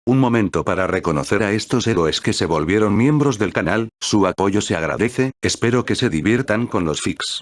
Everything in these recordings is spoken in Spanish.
Un momento para reconocer a estos héroes que se volvieron miembros del canal, su apoyo se agradece, espero que se diviertan con los fics.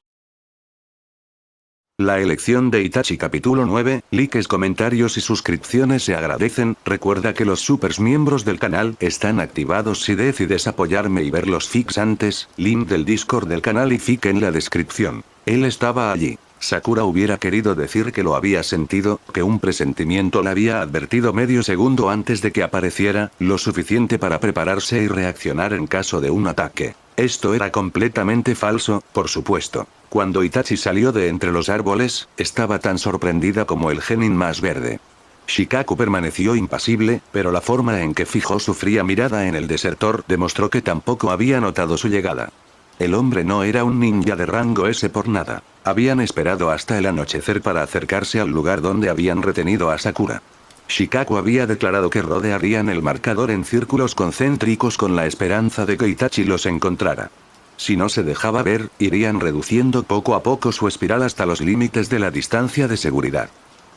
La elección de Itachi capítulo 9, likes, comentarios y suscripciones se agradecen, recuerda que los supers miembros del canal están activados si decides apoyarme y ver los fics antes, link del Discord del canal y fic en la descripción. Él estaba allí. Sakura hubiera querido decir que lo había sentido, que un presentimiento la había advertido medio segundo antes de que apareciera, lo suficiente para prepararse y reaccionar en caso de un ataque. Esto era completamente falso, por supuesto. Cuando Itachi salió de entre los árboles, estaba tan sorprendida como el genin más verde. Shikaku permaneció impasible, pero la forma en que fijó su fría mirada en el desertor demostró que tampoco había notado su llegada. El hombre no era un ninja de rango S por nada. Habían esperado hasta el anochecer para acercarse al lugar donde habían retenido a Sakura. Shikaku había declarado que rodearían el marcador en círculos concéntricos con la esperanza de que Itachi los encontrara. Si no se dejaba ver, irían reduciendo poco a poco su espiral hasta los límites de la distancia de seguridad.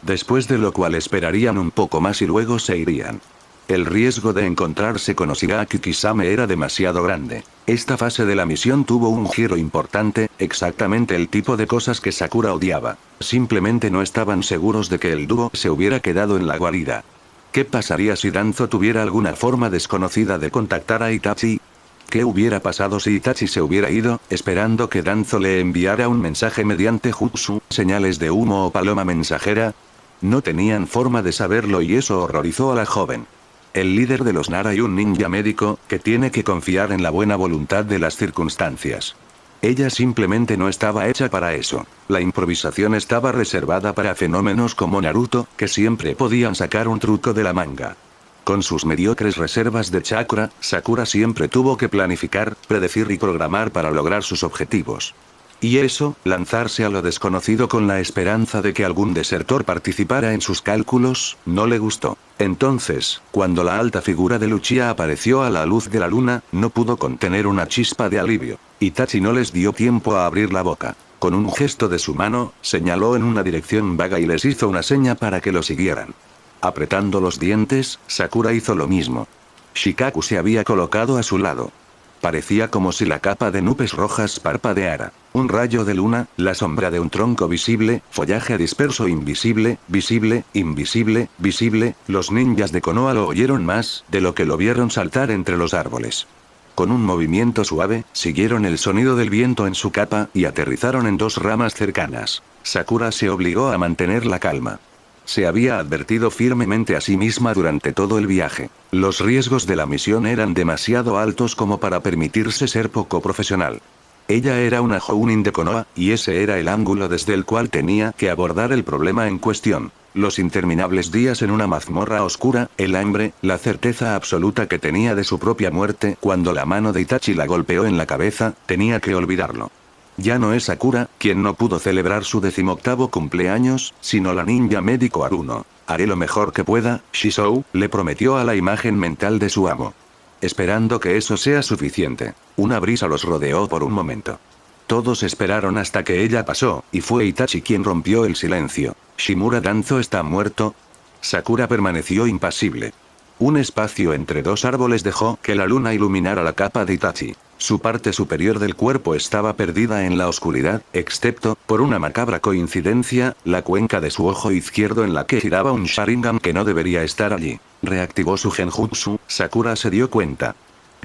Después de lo cual esperarían un poco más y luego se irían. El riesgo de encontrarse con Oshigaki Kisame era demasiado grande. Esta fase de la misión tuvo un giro importante, exactamente el tipo de cosas que Sakura odiaba. Simplemente no estaban seguros de que el dúo se hubiera quedado en la guarida. ¿Qué pasaría si Danzo tuviera alguna forma desconocida de contactar a Itachi? ¿Qué hubiera pasado si Itachi se hubiera ido, esperando que Danzo le enviara un mensaje mediante jutsu, señales de humo o paloma mensajera? No tenían forma de saberlo y eso horrorizó a la joven. El líder de los Nara y un ninja médico, que tiene que confiar en la buena voluntad de las circunstancias. Ella simplemente no estaba hecha para eso. La improvisación estaba reservada para fenómenos como Naruto, que siempre podían sacar un truco de la manga. Con sus mediocres reservas de chakra, Sakura siempre tuvo que planificar, predecir y programar para lograr sus objetivos. Y eso, lanzarse a lo desconocido con la esperanza de que algún desertor participara en sus cálculos, no le gustó. Entonces, cuando la alta figura de Luchia apareció a la luz de la luna, no pudo contener una chispa de alivio. Itachi no les dio tiempo a abrir la boca. Con un gesto de su mano, señaló en una dirección vaga y les hizo una seña para que lo siguieran. Apretando los dientes, Sakura hizo lo mismo. Shikaku se había colocado a su lado. Parecía como si la capa de nubes rojas parpadeara. Un rayo de luna, la sombra de un tronco visible, follaje disperso invisible, visible, invisible, visible, los ninjas de Konoha lo oyeron más, de lo que lo vieron saltar entre los árboles. Con un movimiento suave, siguieron el sonido del viento en su capa, y aterrizaron en dos ramas cercanas. Sakura se obligó a mantener la calma. Se había advertido firmemente a sí misma durante todo el viaje. Los riesgos de la misión eran demasiado altos como para permitirse ser poco profesional. Ella era una Jounin de Konoha, y ese era el ángulo desde el cual tenía que abordar el problema en cuestión. Los interminables días en una mazmorra oscura, el hambre, la certeza absoluta que tenía de su propia muerte cuando la mano de Itachi la golpeó en la cabeza, tenía que olvidarlo. Ya no es Sakura, quien no pudo celebrar su 18º cumpleaños, sino la ninja médico Haruno. Haré lo mejor que pueda, Shizou, le prometió a la imagen mental de su amo. Esperando que eso sea suficiente. Una brisa los rodeó por un momento. Todos esperaron hasta que ella pasó, y fue Itachi quien rompió el silencio. ¿Shimura Danzo está muerto? Sakura permaneció impasible. Un espacio entre dos árboles dejó que la luna iluminara la capa de Itachi. Su parte superior del cuerpo estaba perdida en la oscuridad, excepto, por una macabra coincidencia, la cuenca de su ojo izquierdo en la que giraba un Sharingan que no debería estar allí. Reactivó su genjutsu, Sakura se dio cuenta.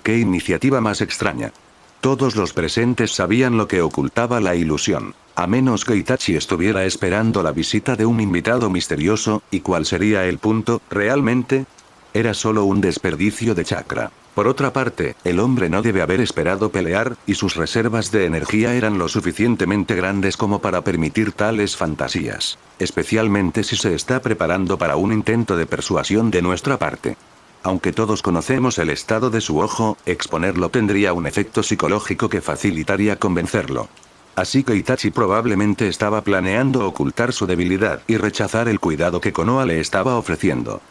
¡Qué iniciativa más extraña! Todos los presentes sabían lo que ocultaba la ilusión. A menos que Itachi estuviera esperando la visita de un invitado misterioso, ¿y cuál sería el punto, realmente? Era solo un desperdicio de chakra. Por otra parte, el hombre no debe haber esperado pelear, y sus reservas de energía eran lo suficientemente grandes como para permitir tales fantasías. Especialmente si se está preparando para un intento de persuasión de nuestra parte. Aunque todos conocemos el estado de su ojo, exponerlo tendría un efecto psicológico que facilitaría convencerlo. Así que Itachi probablemente estaba planeando ocultar su debilidad y rechazar el cuidado que Konoha le estaba ofreciendo.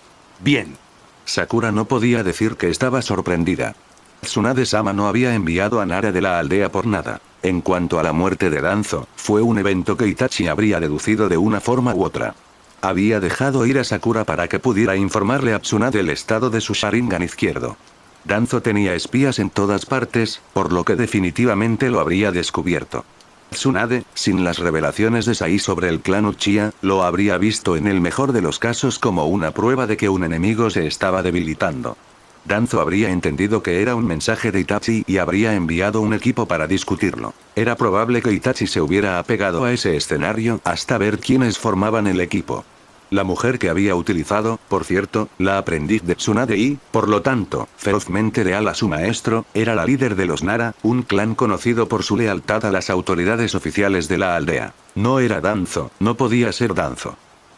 Bien. Sakura no podía decir que estaba sorprendida. Tsunade-sama no había enviado a Nara de la aldea por nada. En cuanto a la muerte de Danzo, fue un evento que Itachi habría deducido de una forma u otra. Había dejado ir a Sakura para que pudiera informarle a Tsunade del estado de su Sharingan izquierdo. Danzo tenía espías en todas partes, por lo que definitivamente lo habría descubierto. Tsunade, sin las revelaciones de Sai sobre el clan Uchiha, lo habría visto en el mejor de los casos como una prueba de que un enemigo se estaba debilitando. Danzo habría entendido que era un mensaje de Itachi y habría enviado un equipo para discutirlo. Era probable que Itachi se hubiera apegado a ese escenario hasta ver quiénes formaban el equipo. La mujer que había utilizado, por cierto, la aprendiz de Tsunade y, por lo tanto, ferozmente leal a su maestro, era la líder de los Nara, un clan conocido por su lealtad a las autoridades oficiales de la aldea. No era Danzo, no podía ser Danzo.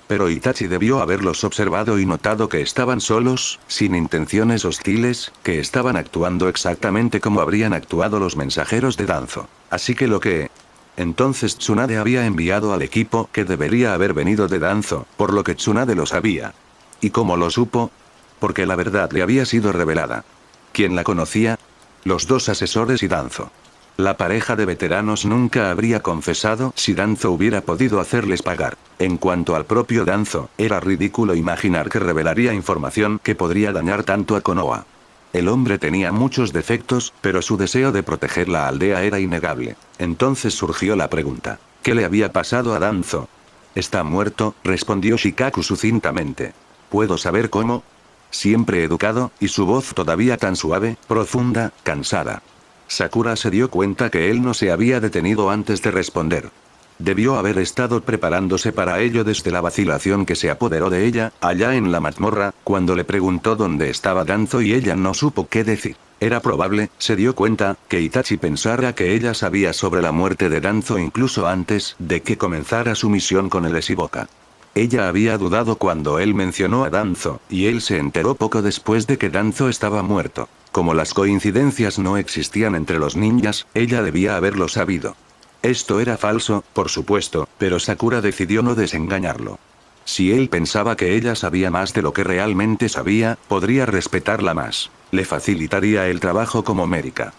Pero Itachi debió haberlos observado y notado que estaban solos, sin intenciones hostiles, que estaban actuando exactamente como habrían actuado los mensajeros de Danzo. Así que Entonces Tsunade había enviado al equipo que debería haber venido de Danzo, por lo que Tsunade lo sabía. ¿Y cómo lo supo? Porque la verdad le había sido revelada. ¿Quién la conocía? Los dos asesores y Danzo. La pareja de veteranos nunca habría confesado si Danzo hubiera podido hacerles pagar. En cuanto al propio Danzo, era ridículo imaginar que revelaría información que podría dañar tanto a Konoha. El hombre tenía muchos defectos, pero su deseo de proteger la aldea era innegable. Entonces surgió la pregunta: ¿qué le había pasado a Danzo? Está muerto, respondió Shikaku sucintamente. ¿Puedo saber cómo? Siempre educado, y su voz todavía tan suave, profunda, cansada. Sakura se dio cuenta que él no se había detenido antes de responder. Debió haber estado preparándose para ello desde la vacilación que se apoderó de ella, allá en la mazmorra, cuando le preguntó dónde estaba Danzo y ella no supo qué decir. Era probable, se dio cuenta, que Itachi pensara que ella sabía sobre la muerte de Danzo incluso antes de que comenzara su misión con el Shiboka. Ella había dudado cuando él mencionó a Danzo, y él se enteró poco después de que Danzo estaba muerto. Como las coincidencias no existían entre los ninjas, ella debía haberlo sabido. Esto era falso, por supuesto, pero Sakura decidió no desengañarlo. Si él pensaba que ella sabía más de lo que realmente sabía, podría respetarla más. Le facilitaría el trabajo como médica.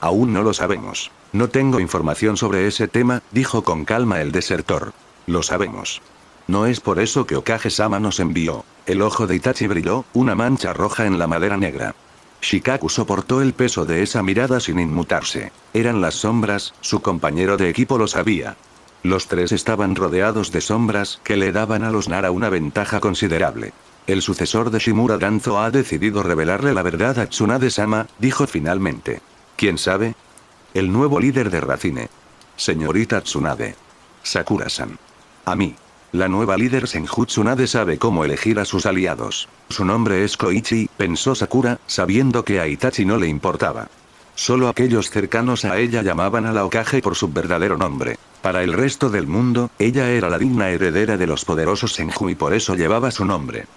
Aún no lo sabemos. No tengo información sobre ese tema, dijo con calma el desertor. Lo sabemos. No es por eso que Okage-sama nos envió. El ojo de Itachi brilló, una mancha roja en la madera negra. Shikaku soportó el peso de esa mirada sin inmutarse. Eran las sombras, su compañero de equipo lo sabía. Los tres estaban rodeados de sombras que le daban a los Nara una ventaja considerable. El sucesor de Shimura Danzo ha decidido revelarle la verdad a Tsunade-sama, dijo finalmente. ¿Quién sabe? El nuevo líder de Racine. Señorita Tsunade. Sakura-san. A mí. La nueva líder Senju Tsunade sabe cómo elegir a sus aliados. Su nombre es Koichi, pensó Sakura, sabiendo que a Itachi no le importaba. Solo aquellos cercanos a ella llamaban a la Hokage por su verdadero nombre. Para el resto del mundo, ella era la digna heredera de los poderosos Senju y por eso llevaba su nombre.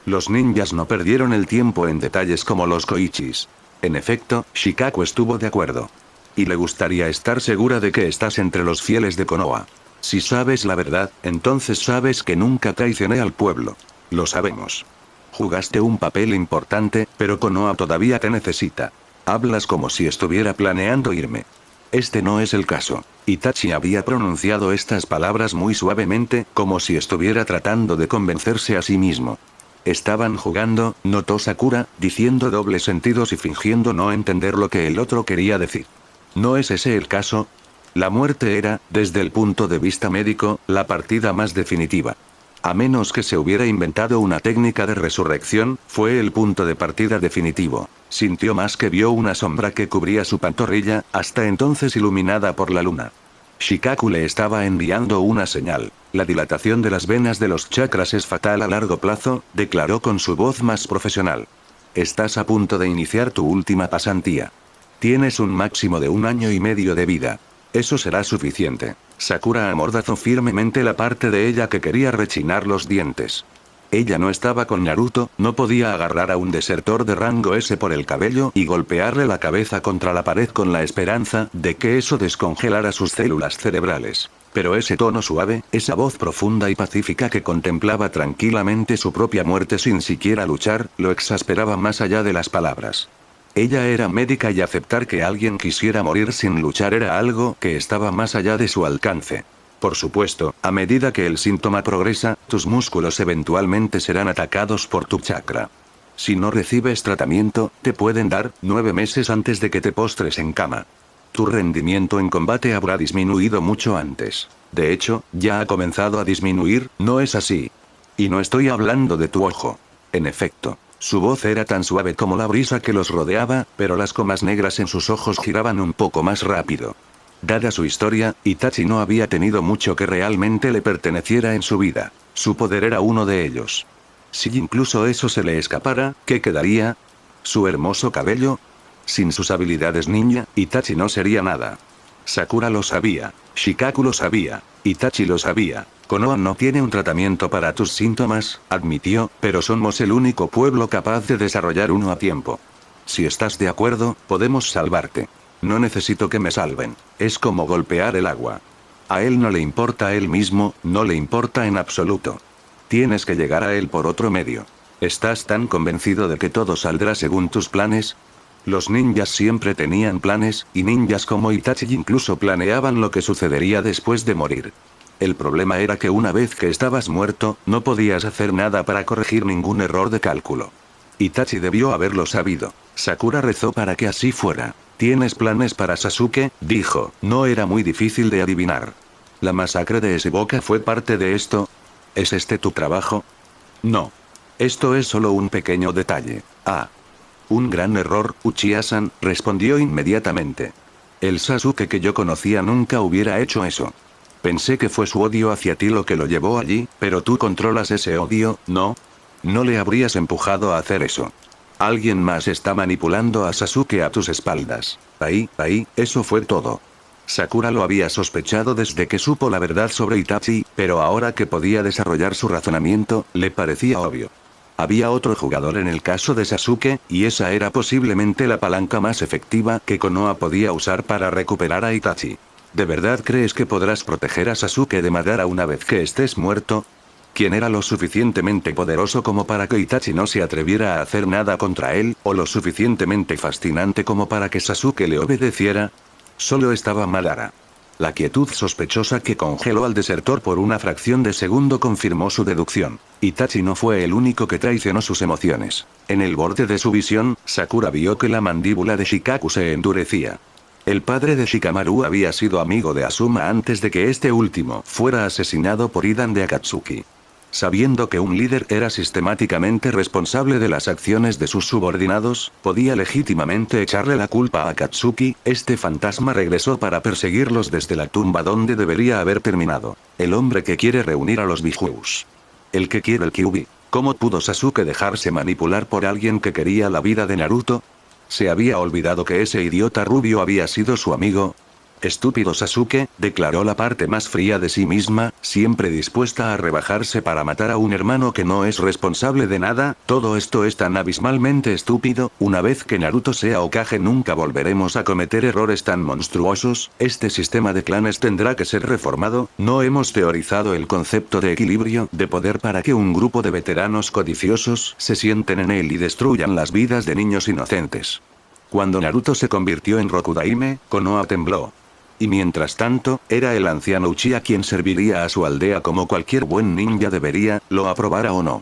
Los ninjas no perdieron el tiempo en detalles como los Koichis. En efecto, Shikaku estuvo de acuerdo. Y le gustaría estar segura de que estás entre los fieles de Konoha. Si sabes la verdad, entonces sabes que nunca traicioné al pueblo. Lo sabemos. Jugaste un papel importante, pero Konoha todavía te necesita. Hablas como si estuviera planeando irme. Este no es el caso. Itachi había pronunciado estas palabras muy suavemente, como si estuviera tratando de convencerse a sí mismo. Estaban jugando, notó Sakura, diciendo dobles sentidos y fingiendo no entender lo que el otro quería decir. ¿No es ese el caso? La muerte era, desde el punto de vista médico, la partida más definitiva. A menos que se hubiera inventado una técnica de resurrección, fue el punto de partida definitivo. Sintió más que vio una sombra que cubría su pantorrilla, hasta entonces iluminada por la luna. Shikaku le estaba enviando una señal. La dilatación de las venas de los chakras es fatal a largo plazo, declaró con su voz más profesional. Estás a punto de iniciar tu última pasantía. Tienes un máximo de 1 año y medio de vida. Eso será suficiente. Sakura amordazó firmemente la parte de ella que quería rechinar los dientes. Ella no estaba con Naruto, no podía agarrar a un desertor de rango S por el cabello y golpearle la cabeza contra la pared con la esperanza de que eso descongelara sus células cerebrales. Pero ese tono suave, esa voz profunda y pacífica que contemplaba tranquilamente su propia muerte sin siquiera luchar, lo exasperaba más allá de las palabras. Ella era médica y aceptar que alguien quisiera morir sin luchar era algo que estaba más allá de su alcance. Por supuesto, a medida que el síntoma progresa, tus músculos eventualmente serán atacados por tu chakra. Si no recibes tratamiento, te pueden dar 9 meses antes de que te postres en cama. Tu rendimiento en combate habrá disminuido mucho antes. De hecho, ya ha comenzado a disminuir, ¿no es así? Y no estoy hablando de tu ojo. En efecto, su voz era tan suave como la brisa que los rodeaba, pero las comas negras en sus ojos giraban un poco más rápido. Dada su historia, Itachi no había tenido mucho que realmente le perteneciera en su vida. Su poder era uno de ellos. Si incluso eso se le escapara, ¿qué quedaría? ¿Su hermoso cabello? Sin sus habilidades ninja, Itachi no sería nada. Sakura lo sabía. Shikaku lo sabía. Itachi lo sabía. Konoha no tiene un tratamiento para tus síntomas, admitió, pero somos el único pueblo capaz de desarrollar uno a tiempo. Si estás de acuerdo, podemos salvarte. No necesito que me salven. Es como golpear el agua. A él no le importa a él mismo, no le importa en absoluto. Tienes que llegar a él por otro medio. ¿Estás tan convencido de que todo saldrá según tus planes? Los ninjas siempre tenían planes, y ninjas como Itachi incluso planeaban lo que sucedería después de morir. El problema era que una vez que estabas muerto, no podías hacer nada para corregir ningún error de cálculo. Itachi debió haberlo sabido. Sakura rezó para que así fuera. ¿Tienes planes para Sasuke?, dijo. No era muy difícil de adivinar. ¿La masacre de Shibuya fue parte de esto? ¿Es este tu trabajo? No. Esto es solo un pequeño detalle. Ah. Un gran error, Uchiha-san, respondió inmediatamente. El Sasuke que yo conocía nunca hubiera hecho eso. Pensé que fue su odio hacia ti lo que lo llevó allí, pero tú controlas ese odio, ¿no? No le habrías empujado a hacer eso. Alguien más está manipulando a Sasuke a tus espaldas. Ahí, eso fue todo. Sakura lo había sospechado desde que supo la verdad sobre Itachi, pero ahora que podía desarrollar su razonamiento, le parecía obvio. Había otro jugador en el caso de Sasuke, y esa era posiblemente la palanca más efectiva que Konoha podía usar para recuperar a Itachi. ¿De verdad crees que podrás proteger a Sasuke de Madara una vez que estés muerto? ¿Quién era lo suficientemente poderoso como para que Itachi no se atreviera a hacer nada contra él, o lo suficientemente fascinante como para que Sasuke le obedeciera? Solo estaba Madara. La quietud sospechosa que congeló al desertor por una fracción de segundo confirmó su deducción. Itachi no fue el único que traicionó sus emociones. En el borde de su visión, Sakura vio que la mandíbula de Shikaku se endurecía. El padre de Shikamaru había sido amigo de Asuma antes de que este último fuera asesinado por Hidan de Akatsuki. Sabiendo que un líder era sistemáticamente responsable de las acciones de sus subordinados, podía legítimamente echarle la culpa a Akatsuki. Este fantasma regresó para perseguirlos desde la tumba donde debería haber terminado. El hombre que quiere reunir a los Bijous. El que quiere el Kyuubi. ¿Cómo pudo Sasuke dejarse manipular por alguien que quería la vida de Naruto? ¿Se había olvidado que ese idiota rubio había sido su amigo? Estúpido Sasuke, declaró la parte más fría de sí misma, siempre dispuesta a rebajarse para matar a un hermano que no es responsable de nada. Todo esto es tan abismalmente estúpido. Una vez que Naruto sea Hokage nunca volveremos a cometer errores tan monstruosos. Este sistema de clanes tendrá que ser reformado. No hemos teorizado el concepto de equilibrio de poder para que un grupo de veteranos codiciosos se sienten en él y destruyan las vidas de niños inocentes. Cuando Naruto se convirtió en Rokudaime, Konoha tembló. Y mientras tanto, era el anciano Uchiha quien serviría a su aldea como cualquier buen ninja debería, lo aprobara o no.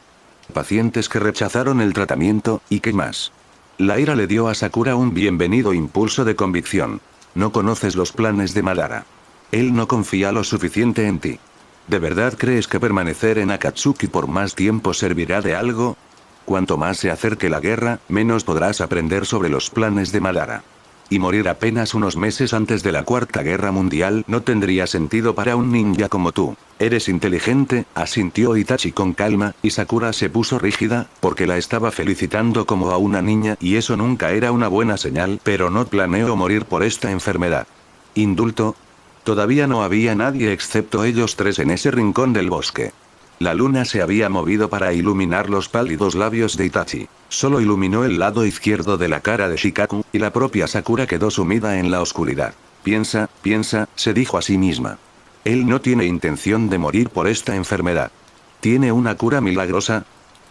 Pacientes que rechazaron el tratamiento, ¿y qué más? La ira le dio a Sakura un bienvenido impulso de convicción. No conoces los planes de Madara. Él no confía lo suficiente en ti. ¿De verdad crees que permanecer en Akatsuki por más tiempo servirá de algo? Cuanto más se acerque la guerra, menos podrás aprender sobre los planes de Madara. Y morir apenas unos meses antes de la Cuarta Guerra Mundial no tendría sentido para un ninja como tú. Eres inteligente, asintió Itachi con calma, y Sakura se puso rígida, porque la estaba felicitando como a una niña y eso nunca era una buena señal, pero no planeo morir por esta enfermedad. ¿Indulto? Todavía no había nadie excepto ellos tres en ese rincón del bosque. La luna se había movido para iluminar los pálidos labios de Itachi. Solo iluminó el lado izquierdo de la cara de Shikaku, y la propia Sakura quedó sumida en la oscuridad. Piensa, se dijo a sí misma. Él no tiene intención de morir por esta enfermedad. ¿Tiene una cura milagrosa?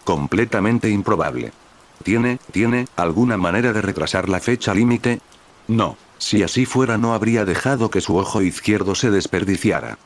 Completamente improbable. ¿Tiene alguna manera de retrasar la fecha límite? No. Si así fuera no habría dejado que su ojo izquierdo se desperdiciara.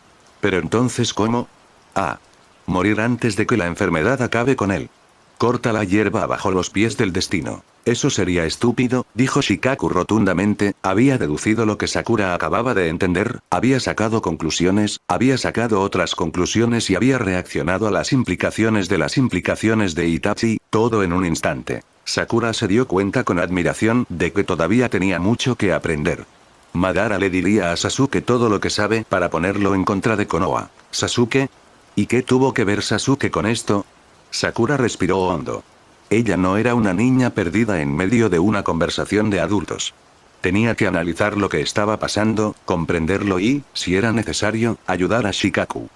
Pero entonces ¿cómo? Ah. Morir antes de que la enfermedad acabe con él. Corta la hierba bajo los pies del destino. Eso sería estúpido, dijo Shikaku rotundamente. Había deducido lo que Sakura acababa de entender, había sacado conclusiones, había sacado otras conclusiones y había reaccionado a las implicaciones de Itachi, todo en un instante. Sakura se dio cuenta con admiración de que todavía tenía mucho que aprender. Madara le diría a Sasuke todo lo que sabe para ponerlo en contra de Konoha. ¿Sasuke? ¿Y qué tuvo que ver Sasuke con esto? Sakura respiró hondo. Ella no era una niña perdida en medio de una conversación de adultos. Tenía que analizar lo que estaba pasando, comprenderlo y, si era necesario, ayudar a Shikaku.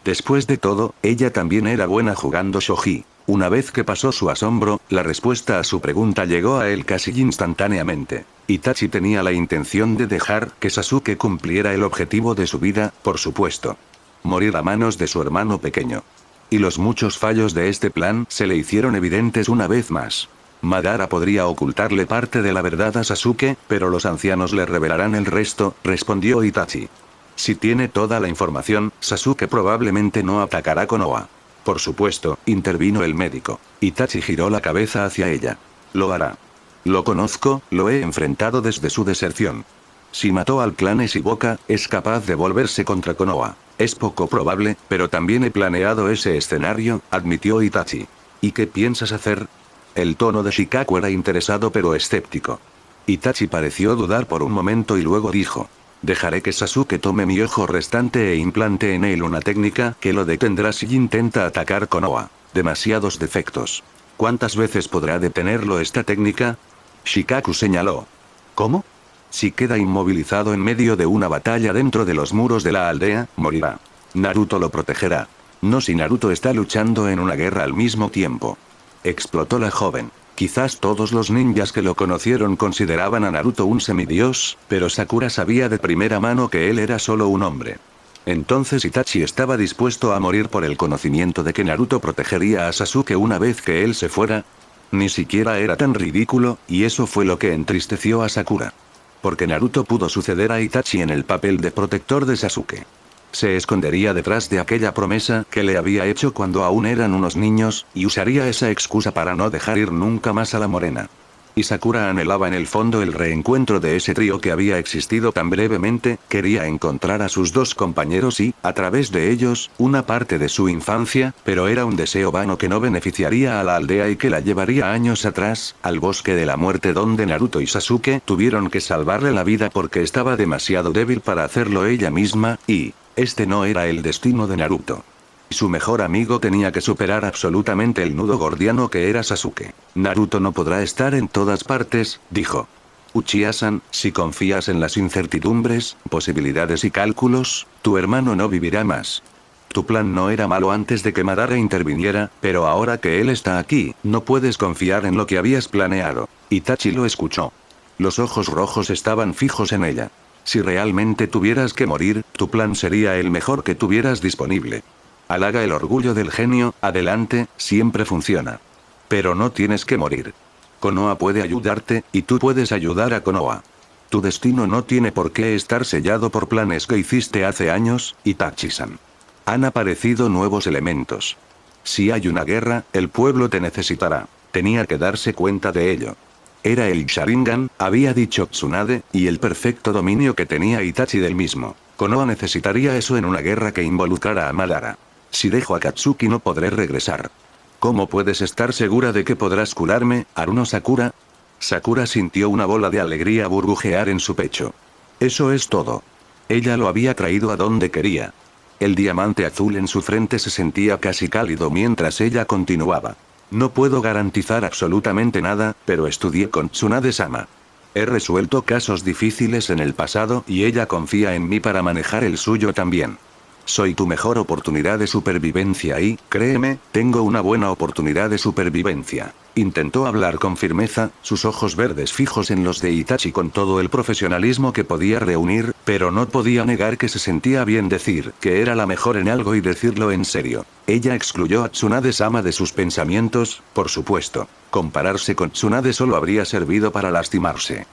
Después de todo, ella también era buena jugando shogi. Una vez que pasó su asombro, la respuesta a su pregunta llegó a él casi instantáneamente. Itachi tenía la intención de dejar que Sasuke cumpliera el objetivo de su vida, por supuesto. Morir a manos de su hermano pequeño. Y los muchos fallos de este plan se le hicieron evidentes una vez más. Madara podría ocultarle parte de la verdad a Sasuke, pero los ancianos le revelarán el resto, respondió Itachi. Si tiene toda la información, Sasuke probablemente no atacará a Konoha. Por supuesto, intervino el médico. Itachi giró la cabeza hacia ella. Lo hará. Lo conozco, lo he enfrentado desde su deserción. Si mató al clan Shiboka, es capaz de volverse contra Konoha. Es poco probable, pero también he planeado ese escenario, admitió Itachi. ¿Y qué piensas hacer? El tono de Shikaku era interesado pero escéptico. Itachi pareció dudar por un momento y luego dijo. Dejaré que Sasuke tome mi ojo restante e implante en él una técnica que lo detendrá si intenta atacar Konoha. Demasiados defectos. ¿Cuántas veces podrá detenerlo esta técnica? Shikaku señaló. ¿Cómo? Si queda inmovilizado en medio de una batalla dentro de los muros de la aldea, morirá. Naruto lo protegerá. No si Naruto está luchando en una guerra al mismo tiempo. Explotó la joven. Quizás todos los ninjas que lo conocieron consideraban a Naruto un semidios, pero Sakura sabía de primera mano que él era solo un hombre. Entonces Itachi estaba dispuesto a morir por el conocimiento de que Naruto protegería a Sasuke una vez que él se fuera. Ni siquiera era tan ridículo, y eso fue lo que entristeció a Sakura. Porque Naruto pudo suceder a Itachi en el papel de protector de Sasuke. Se escondería detrás de aquella promesa que le había hecho cuando aún eran unos niños, y usaría esa excusa para no dejar ir nunca más a la morena. Y Sakura anhelaba en el fondo el reencuentro de ese trío que había existido tan brevemente, quería encontrar a sus dos compañeros y, a través de ellos, una parte de su infancia, pero era un deseo vano que no beneficiaría a la aldea y que la llevaría años atrás, al bosque de la muerte donde Naruto y Sasuke tuvieron que salvarle la vida porque estaba demasiado débil para hacerlo ella misma, y este no era el destino de Naruto. Su mejor amigo tenía que superar absolutamente el nudo gordiano que era Sasuke. Naruto no podrá estar en todas partes, dijo. Uchiha-san, si confías en las incertidumbres, posibilidades y cálculos, tu hermano no vivirá más. Tu plan no era malo antes de que Madara interviniera, pero ahora que él está aquí, no puedes confiar en lo que habías planeado. Itachi lo escuchó. Los ojos rojos estaban fijos en ella. Si realmente tuvieras que morir, tu plan sería el mejor que tuvieras disponible. Halaga el orgullo del genio, adelante, siempre funciona. Pero no tienes que morir. Konoha puede ayudarte, y tú puedes ayudar a Konoha. Tu destino no tiene por qué estar sellado por planes que hiciste hace años, Itachi-san. Han aparecido nuevos elementos. Si hay una guerra, el pueblo te necesitará. Tenía que darse cuenta de ello. Era el Sharingan, había dicho Tsunade, y el perfecto dominio que tenía Itachi del mismo. Konoha necesitaría eso en una guerra que involucrara a Madara. Si dejo a Katsuki no podré regresar. ¿Cómo puedes estar segura de que podrás curarme, Haruno Sakura? Sakura sintió una bola de alegría burbujear en su pecho. Eso es todo. Ella lo había traído a donde quería. El diamante azul en su frente se sentía casi cálido mientras ella continuaba. No puedo garantizar absolutamente nada, pero estudié con Tsunade-sama. He resuelto casos difíciles en el pasado y ella confía en mí para manejar el suyo también. Soy tu mejor oportunidad de supervivencia y, créeme, tengo una buena oportunidad de supervivencia. Intentó hablar con firmeza, sus ojos verdes fijos en los de Itachi con todo el profesionalismo que podía reunir, pero no podía negar que se sentía bien decir que era la mejor en algo y decirlo en serio. Ella excluyó a Tsunade-sama de sus pensamientos, por supuesto. Compararse con Tsunade solo habría servido para lastimarse.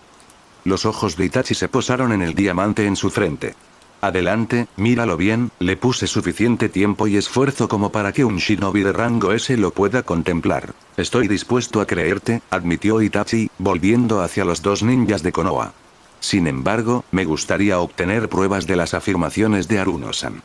Los ojos de Itachi se posaron en el diamante en su frente. Adelante, míralo bien, le puse suficiente tiempo y esfuerzo como para que un shinobi de rango S lo pueda contemplar. Estoy dispuesto a creerte, admitió Itachi, volviendo hacia los dos ninjas de Konoha. Sin embargo, me gustaría obtener pruebas de las afirmaciones de Aruno-san.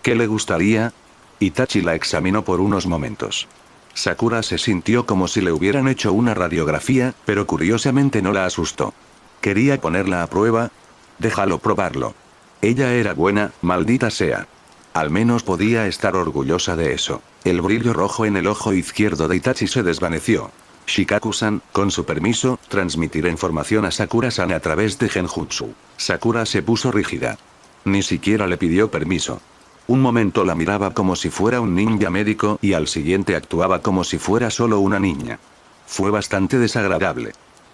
¿Qué le gustaría? Itachi la examinó por unos momentos. Sakura se sintió como si le hubieran hecho una radiografía, pero curiosamente no la asustó. ¿Quería ponerla a prueba? Déjalo probarlo. Ella era buena, maldita sea. Al menos podía estar orgullosa de eso. El brillo rojo en el ojo izquierdo de Itachi se desvaneció. Shikaku-san, con su permiso, transmitiré información a Sakura-san a través de Genjutsu. Sakura se puso rígida. Ni siquiera le pidió permiso. Un momento la miraba como si fuera un ninja médico y al siguiente actuaba como si fuera solo una niña. Fue bastante desagradable.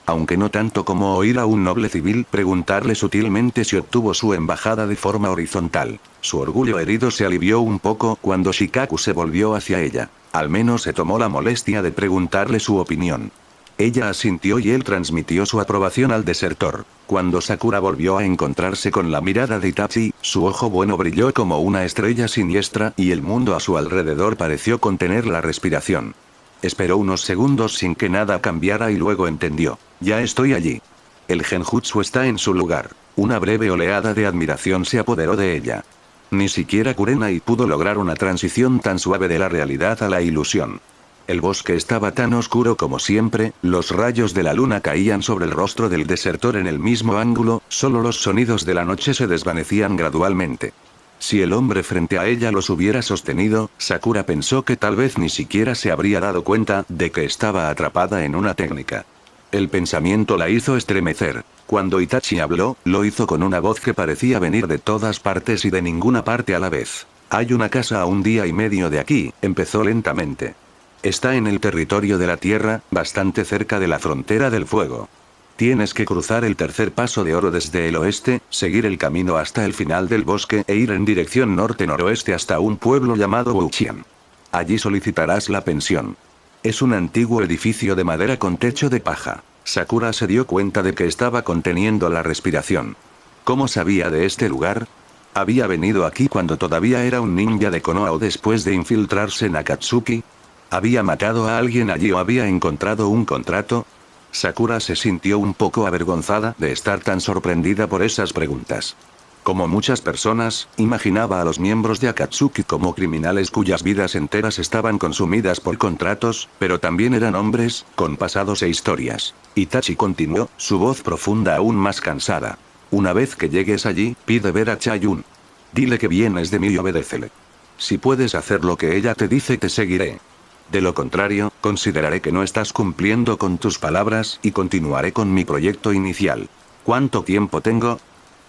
Aunque no tanto como oír a un noble civil preguntarle sutilmente si obtuvo su embajada de forma horizontal. Su orgullo herido se alivió un poco cuando Shikaku se volvió hacia ella. Al menos se tomó la molestia de preguntarle su opinión. Ella asintió y él transmitió su aprobación al desertor. Cuando Sakura volvió a encontrarse con la mirada de Itachi, su ojo bueno brilló como una estrella siniestra y el mundo a su alrededor pareció contener la respiración. Esperó unos segundos sin que nada cambiara y luego entendió. Ya estoy allí. El genjutsu está en su lugar. Una breve oleada de admiración se apoderó de ella. Ni siquiera Kurenai pudo lograr una transición tan suave de la realidad a la ilusión. El bosque estaba tan oscuro como siempre, los rayos de la luna caían sobre el rostro del desertor en el mismo ángulo, solo los sonidos de la noche se desvanecían gradualmente. Si el hombre frente a ella los hubiera sostenido, Sakura pensó que tal vez ni siquiera se habría dado cuenta de que estaba atrapada en una técnica. El pensamiento la hizo estremecer. Cuando Itachi habló, lo hizo con una voz que parecía venir de todas partes y de ninguna parte a la vez. Hay una casa a 1 día y medio de aquí, empezó lentamente. Está en el territorio de la tierra, bastante cerca de la frontera del fuego. Tienes que cruzar el tercer paso de oro desde el oeste, seguir el camino hasta el final del bosque e ir en dirección norte-noroeste hasta un pueblo llamado Wuxian. Allí solicitarás la pensión. Es un antiguo edificio de madera con techo de paja. Sakura se dio cuenta de que estaba conteniendo la respiración. ¿Cómo sabía de este lugar? ¿Había venido aquí cuando todavía era un ninja de Konoha o después de infiltrarse en Akatsuki? ¿Había matado a alguien allí o había encontrado un contrato? Sakura se sintió un poco avergonzada de estar tan sorprendida por esas preguntas. Como muchas personas, imaginaba a los miembros de Akatsuki como criminales cuyas vidas enteras estaban consumidas por contratos, pero también eran hombres, con pasados e historias. Itachi continuó, su voz profunda aún más cansada. Una vez que llegues allí, pide ver a Chayun. Dile que vienes de mí y obedécele. Si puedes hacer lo que ella te dice, te seguiré. De lo contrario, consideraré que no estás cumpliendo con tus palabras y continuaré con mi proyecto inicial. ¿Cuánto tiempo tengo?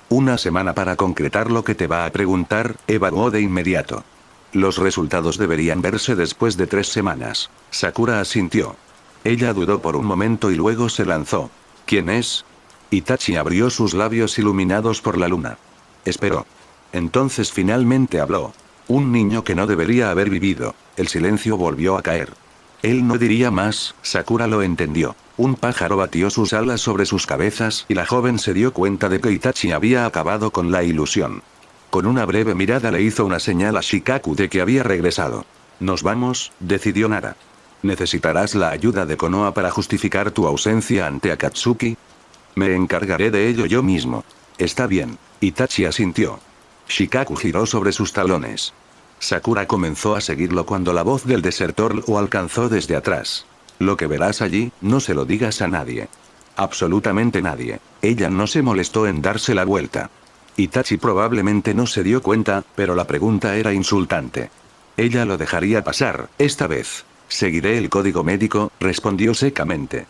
1 semana para concretar lo que te va a preguntar, evaluó de inmediato. Los resultados deberían verse después de 3 semanas. Sakura asintió. Ella dudó por un momento y luego se lanzó. ¿Quién es? Itachi abrió sus labios iluminados por la luna. Esperó. Entonces finalmente habló. Un niño que no debería haber vivido. El silencio volvió a caer. Él no diría más, Sakura lo entendió. Un pájaro batió sus alas sobre sus cabezas y la joven se dio cuenta de que Itachi había acabado con la ilusión. Con una breve mirada le hizo una señal a Shikaku de que había regresado. Nos vamos, decidió Nara. ¿Necesitarás la ayuda de Konoha para justificar tu ausencia ante Akatsuki? Me encargaré de ello yo mismo. Está bien. Itachi asintió. Shikaku giró sobre sus talones. Sakura comenzó a seguirlo cuando la voz del desertor lo alcanzó desde atrás. Lo que verás allí, no se lo digas a nadie. Absolutamente nadie. Ella no se molestó en darse la vuelta. Itachi probablemente no se dio cuenta, pero la pregunta era insultante. Ella lo dejaría pasar, esta vez. Seguiré el código médico, respondió secamente.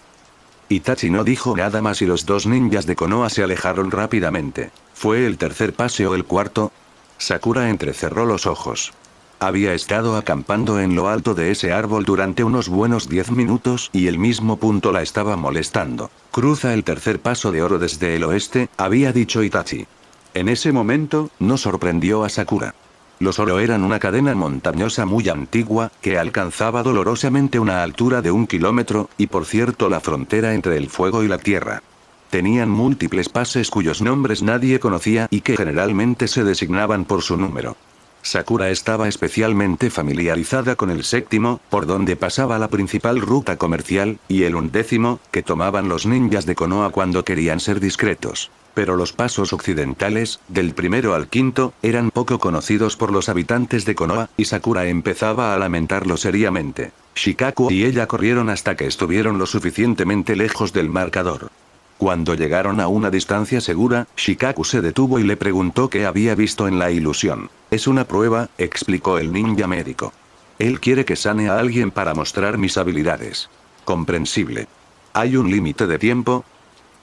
Itachi no dijo nada más y los dos ninjas de Konoha se alejaron rápidamente. ¿Fue el tercer pase o el cuarto? Sakura entrecerró los ojos. Había estado acampando en lo alto de ese árbol durante unos buenos 10 minutos y el mismo punto la estaba molestando. Cruza el tercer paso de oro desde el oeste, había dicho Itachi. En ese momento, no sorprendió a Sakura. Los oro eran una cadena montañosa muy antigua, que alcanzaba dolorosamente una altura de 1 kilómetro, y por cierto la frontera entre el fuego y la tierra. Tenían múltiples pases cuyos nombres nadie conocía y que generalmente se designaban por su número. Sakura estaba especialmente familiarizada con el séptimo, por donde pasaba la principal ruta comercial, y el 11º, que tomaban los ninjas de Konoha cuando querían ser discretos. Pero los pasos occidentales, del primero al quinto, eran poco conocidos por los habitantes de Konoha, y Sakura empezaba a lamentarlo seriamente. Shikaku y ella corrieron hasta que estuvieron lo suficientemente lejos del marcador. Cuando llegaron a una distancia segura, Shikaku se detuvo y le preguntó qué había visto en la ilusión. Es una prueba, explicó el ninja médico. Él quiere que sane a alguien para mostrar mis habilidades. Comprensible. ¿Hay un límite de tiempo?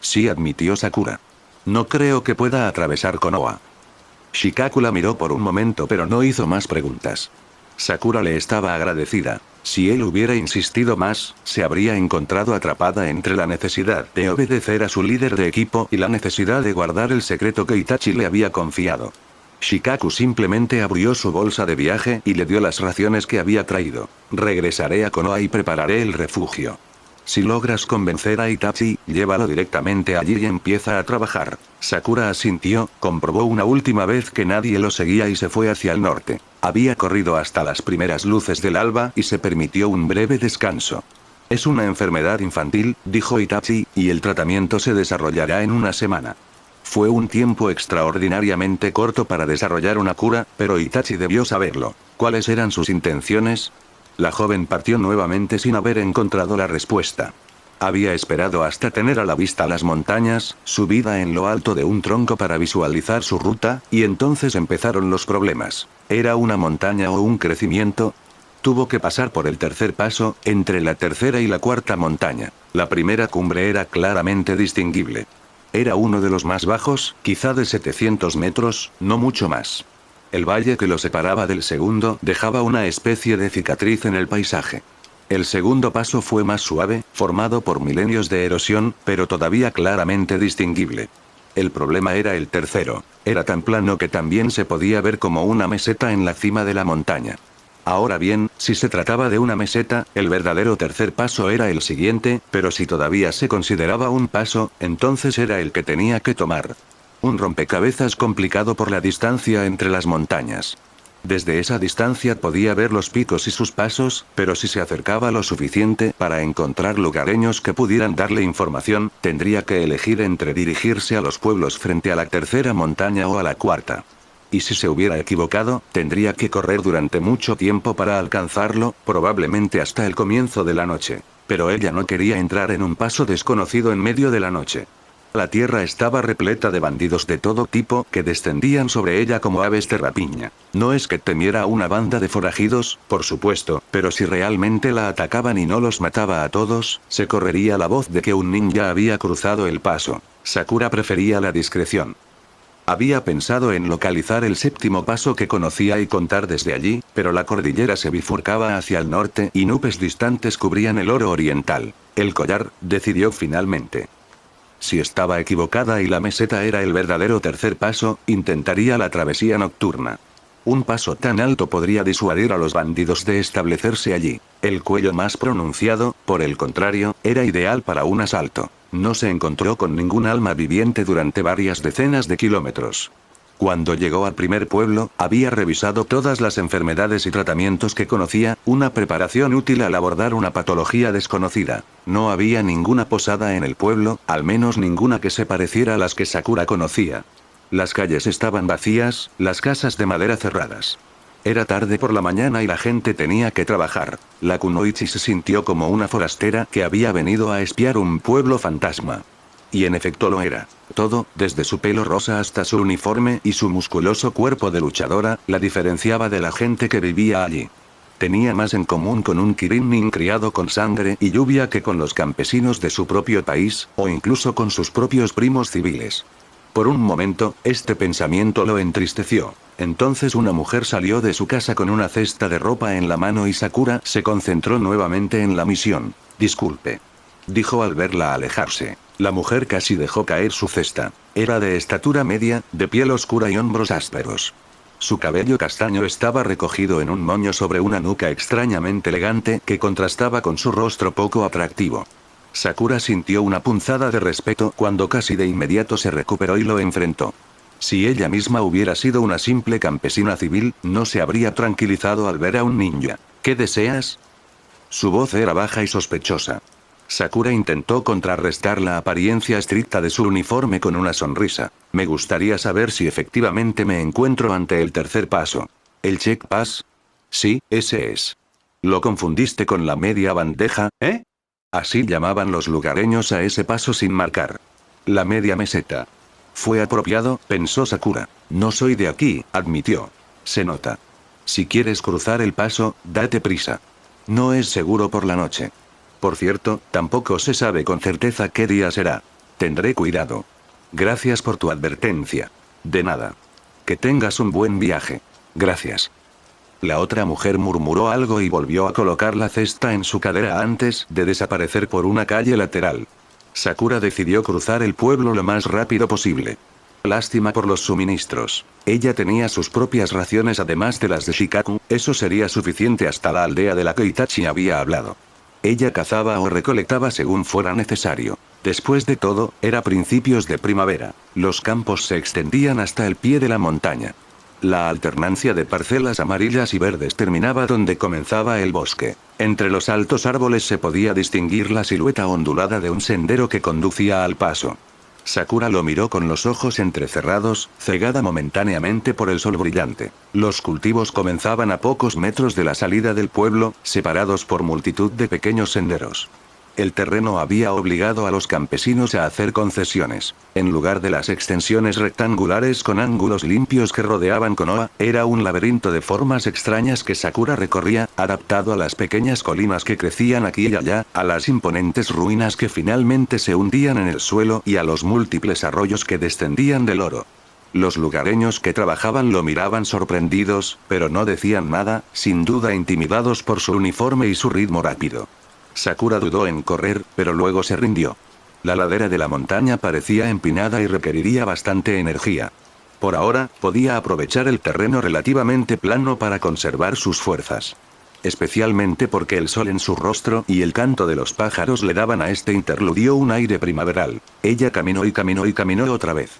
Sí, admitió Sakura. No creo que pueda atravesar Konoha. Shikaku la miró por un momento pero no hizo más preguntas. Sakura le estaba agradecida. Si él hubiera insistido más, se habría encontrado atrapada entre la necesidad de obedecer a su líder de equipo y la necesidad de guardar el secreto que Itachi le había confiado. Shikaku simplemente abrió su bolsa de viaje y le dio las raciones que había traído. Regresaré a Konoha y prepararé el refugio. Si logras convencer a Itachi, llévalo directamente allí y empieza a trabajar. Sakura asintió, comprobó una última vez que nadie lo seguía y se fue hacia el norte. Había corrido hasta las primeras luces del alba y se permitió un breve descanso. Es una enfermedad infantil, dijo Itachi, y el tratamiento se desarrollará en una semana. Fue un tiempo extraordinariamente corto para desarrollar una cura, pero Itachi debió saberlo. ¿Cuáles eran sus intenciones? La joven partió nuevamente sin haber encontrado la respuesta. Había esperado hasta tener a la vista las montañas, subida en lo alto de un tronco para visualizar su ruta, y entonces empezaron los problemas. ¿Era una montaña o un crecimiento? Tuvo que pasar por el tercer paso, entre la tercera y la cuarta montaña. La primera cumbre era claramente distinguible. Era uno de los más bajos, quizá de 700 metros, no mucho más. El valle que lo separaba del segundo dejaba una especie de cicatriz en el paisaje. El segundo paso fue más suave, formado por milenios de erosión, pero todavía claramente distinguible. El problema era el tercero. Era tan plano que también se podía ver como una meseta en la cima de la montaña. Ahora bien, si se trataba de una meseta, el verdadero tercer paso era el siguiente, pero si todavía se consideraba un paso, entonces era el que tenía que tomar. Un rompecabezas complicado por la distancia entre las montañas. Desde esa distancia podía ver los picos y sus pasos, pero si se acercaba lo suficiente para encontrar lugareños que pudieran darle información, tendría que elegir entre dirigirse a los pueblos frente a la tercera montaña o a la cuarta. Y si se hubiera equivocado, tendría que correr durante mucho tiempo para alcanzarlo, probablemente hasta el comienzo de la noche. Pero ella no quería entrar en un paso desconocido en medio de la noche. La tierra estaba repleta de bandidos de todo tipo que descendían sobre ella como aves de rapiña. No es que temiera a una banda de forajidos, por supuesto, pero si realmente la atacaban y no los mataba a todos, se correría la voz de que un ninja había cruzado el paso. Sakura prefería la discreción. Había pensado en localizar el séptimo paso que conocía y contar desde allí, pero la cordillera se bifurcaba hacia el norte y nubes distantes cubrían el oro oriental. El collar, decidió finalmente. Si estaba equivocada y la meseta era el verdadero tercer paso, intentaría la travesía nocturna. Un paso tan alto podría disuadir a los bandidos de establecerse allí. El cuello más pronunciado, por el contrario, era ideal para un asalto. No se encontró con ningún alma viviente durante varias decenas de kilómetros. Cuando llegó al primer pueblo, había revisado todas las enfermedades y tratamientos que conocía, una preparación útil al abordar una patología desconocida. No había ninguna posada en el pueblo, al menos ninguna que se pareciera a las que Sakura conocía. Las calles estaban vacías, las casas de madera cerradas. Era tarde por la mañana y la gente tenía que trabajar. La Kunoichi se sintió como una forastera que había venido a espiar un pueblo fantasma. Y en efecto lo era. Todo, desde su pelo rosa hasta su uniforme y su musculoso cuerpo de luchadora, la diferenciaba de la gente que vivía allí. Tenía más en común con un Kirin criado con sangre y lluvia que con los campesinos de su propio país, o incluso con sus propios primos civiles. Por un momento, este pensamiento lo entristeció. Entonces una mujer salió de su casa con una cesta de ropa en la mano y Sakura se concentró nuevamente en la misión. Disculpe, dijo al verla alejarse. La mujer casi dejó caer su cesta. Era de estatura media, de piel oscura y hombros ásperos. Su cabello castaño estaba recogido en un moño sobre una nuca extrañamente elegante que contrastaba con su rostro poco atractivo. Sakura sintió una punzada de respeto cuando casi de inmediato se recuperó y lo enfrentó. Si ella misma hubiera sido una simple campesina civil, no se habría tranquilizado al ver a un ninja. ¿Qué deseas? Su voz era baja y sospechosa. Sakura intentó contrarrestar la apariencia estricta de su uniforme con una sonrisa. Me gustaría saber si efectivamente me encuentro ante el tercer paso. ¿El check pass? Sí, ese es. ¿Lo confundiste con la media bandeja, eh? Así llamaban los lugareños a ese paso sin marcar. La media meseta. Fue apropiado, pensó Sakura. No soy de aquí, admitió. Se nota. Si quieres cruzar el paso, date prisa. No es seguro por la noche. Por cierto, tampoco se sabe con certeza qué día será. Tendré cuidado. Gracias por tu advertencia. De nada. Que tengas un buen viaje. Gracias. La otra mujer murmuró algo y volvió a colocar la cesta en su cadera antes de desaparecer por una calle lateral. Sakura decidió cruzar el pueblo lo más rápido posible. Lástima por los suministros. Ella tenía sus propias raciones además de las de Shikaku, eso sería suficiente hasta la aldea de la que Itachi había hablado. Ella cazaba o recolectaba según fuera necesario. Después de todo, era principios de primavera. Los campos se extendían hasta el pie de la montaña. La alternancia de parcelas amarillas y verdes terminaba donde comenzaba el bosque. Entre los altos árboles se podía distinguir la silueta ondulada de un sendero que conducía al paso. Sakura lo miró con los ojos entrecerrados, cegada momentáneamente por el sol brillante. Los cultivos comenzaban a pocos metros de la salida del pueblo, separados por multitud de pequeños senderos. El terreno había obligado a los campesinos a hacer concesiones. En lugar de las extensiones rectangulares con ángulos limpios que rodeaban Konoha, era un laberinto de formas extrañas que Sakura recorría, adaptado a las pequeñas colinas que crecían aquí y allá, a las imponentes ruinas que finalmente se hundían en el suelo y a los múltiples arroyos que descendían del oro. Los lugareños que trabajaban lo miraban sorprendidos, pero no decían nada, sin duda intimidados por su uniforme y su ritmo rápido. Sakura dudó en correr, pero luego se rindió. La ladera de la montaña parecía empinada y requeriría bastante energía. Por ahora, podía aprovechar el terreno relativamente plano para conservar sus fuerzas. Especialmente porque el sol en su rostro y el canto de los pájaros le daban a este interludio un aire primaveral. Ella caminó y caminó y caminó otra vez.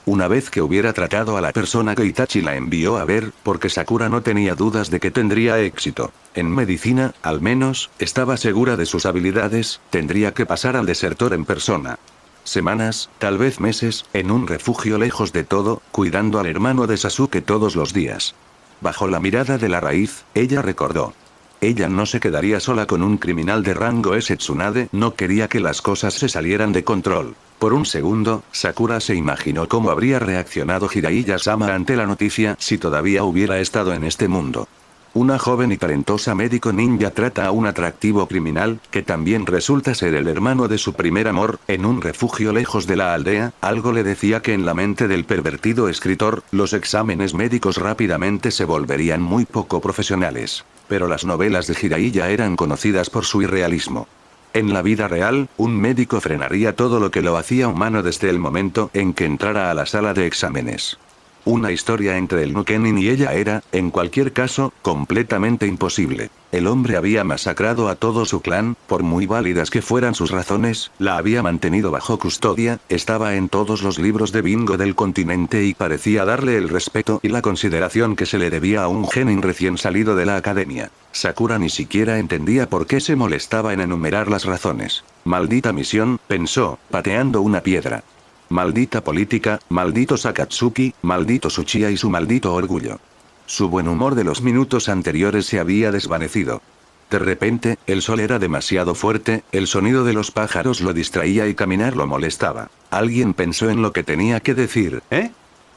Una vez que hubiera tratado a la persona que Itachi la envió a ver, porque Sakura no tenía dudas de que tendría éxito. En medicina, al menos, estaba segura de sus habilidades, tendría que pasar al desertor en persona. Semanas, tal vez meses, en un refugio lejos de todo, cuidando al hermano de Sasuke todos los días. Bajo la mirada de la raíz, ella recordó. Ella no se quedaría sola con un criminal de rango S. Tsunade, no quería que las cosas se salieran de control. Por un segundo, Sakura se imaginó cómo habría reaccionado Jiraiya-sama ante la noticia si todavía hubiera estado en este mundo. Una joven y talentosa médico ninja trata a un atractivo criminal, que también resulta ser el hermano de su primer amor, en un refugio lejos de la aldea. Algo le decía que en la mente del pervertido escritor, los exámenes médicos rápidamente se volverían muy poco profesionales. Pero las novelas de Jiraiya eran conocidas por su irrealismo. En la vida real, un médico frenaría todo lo que lo hacía humano desde el momento en que entrara a la sala de exámenes. Una historia entre el Nukenin y ella era, en cualquier caso, completamente imposible. El hombre había masacrado a todo su clan, por muy válidas que fueran sus razones, la había mantenido bajo custodia, estaba en todos los libros de bingo del continente y parecía darle el respeto y la consideración que se le debía a un genin recién salido de la academia. Sakura ni siquiera entendía por qué se molestaba en enumerar las razones. Maldita misión, pensó, pateando una piedra. Maldita política, maldito Sakatsuki, maldito Tsuchiya y su maldito orgullo. Su buen humor de los minutos anteriores se había desvanecido. De repente, el sol era demasiado fuerte, el sonido de los pájaros lo distraía y caminar lo molestaba. Alguien pensó en lo que tenía que decir, ¿eh?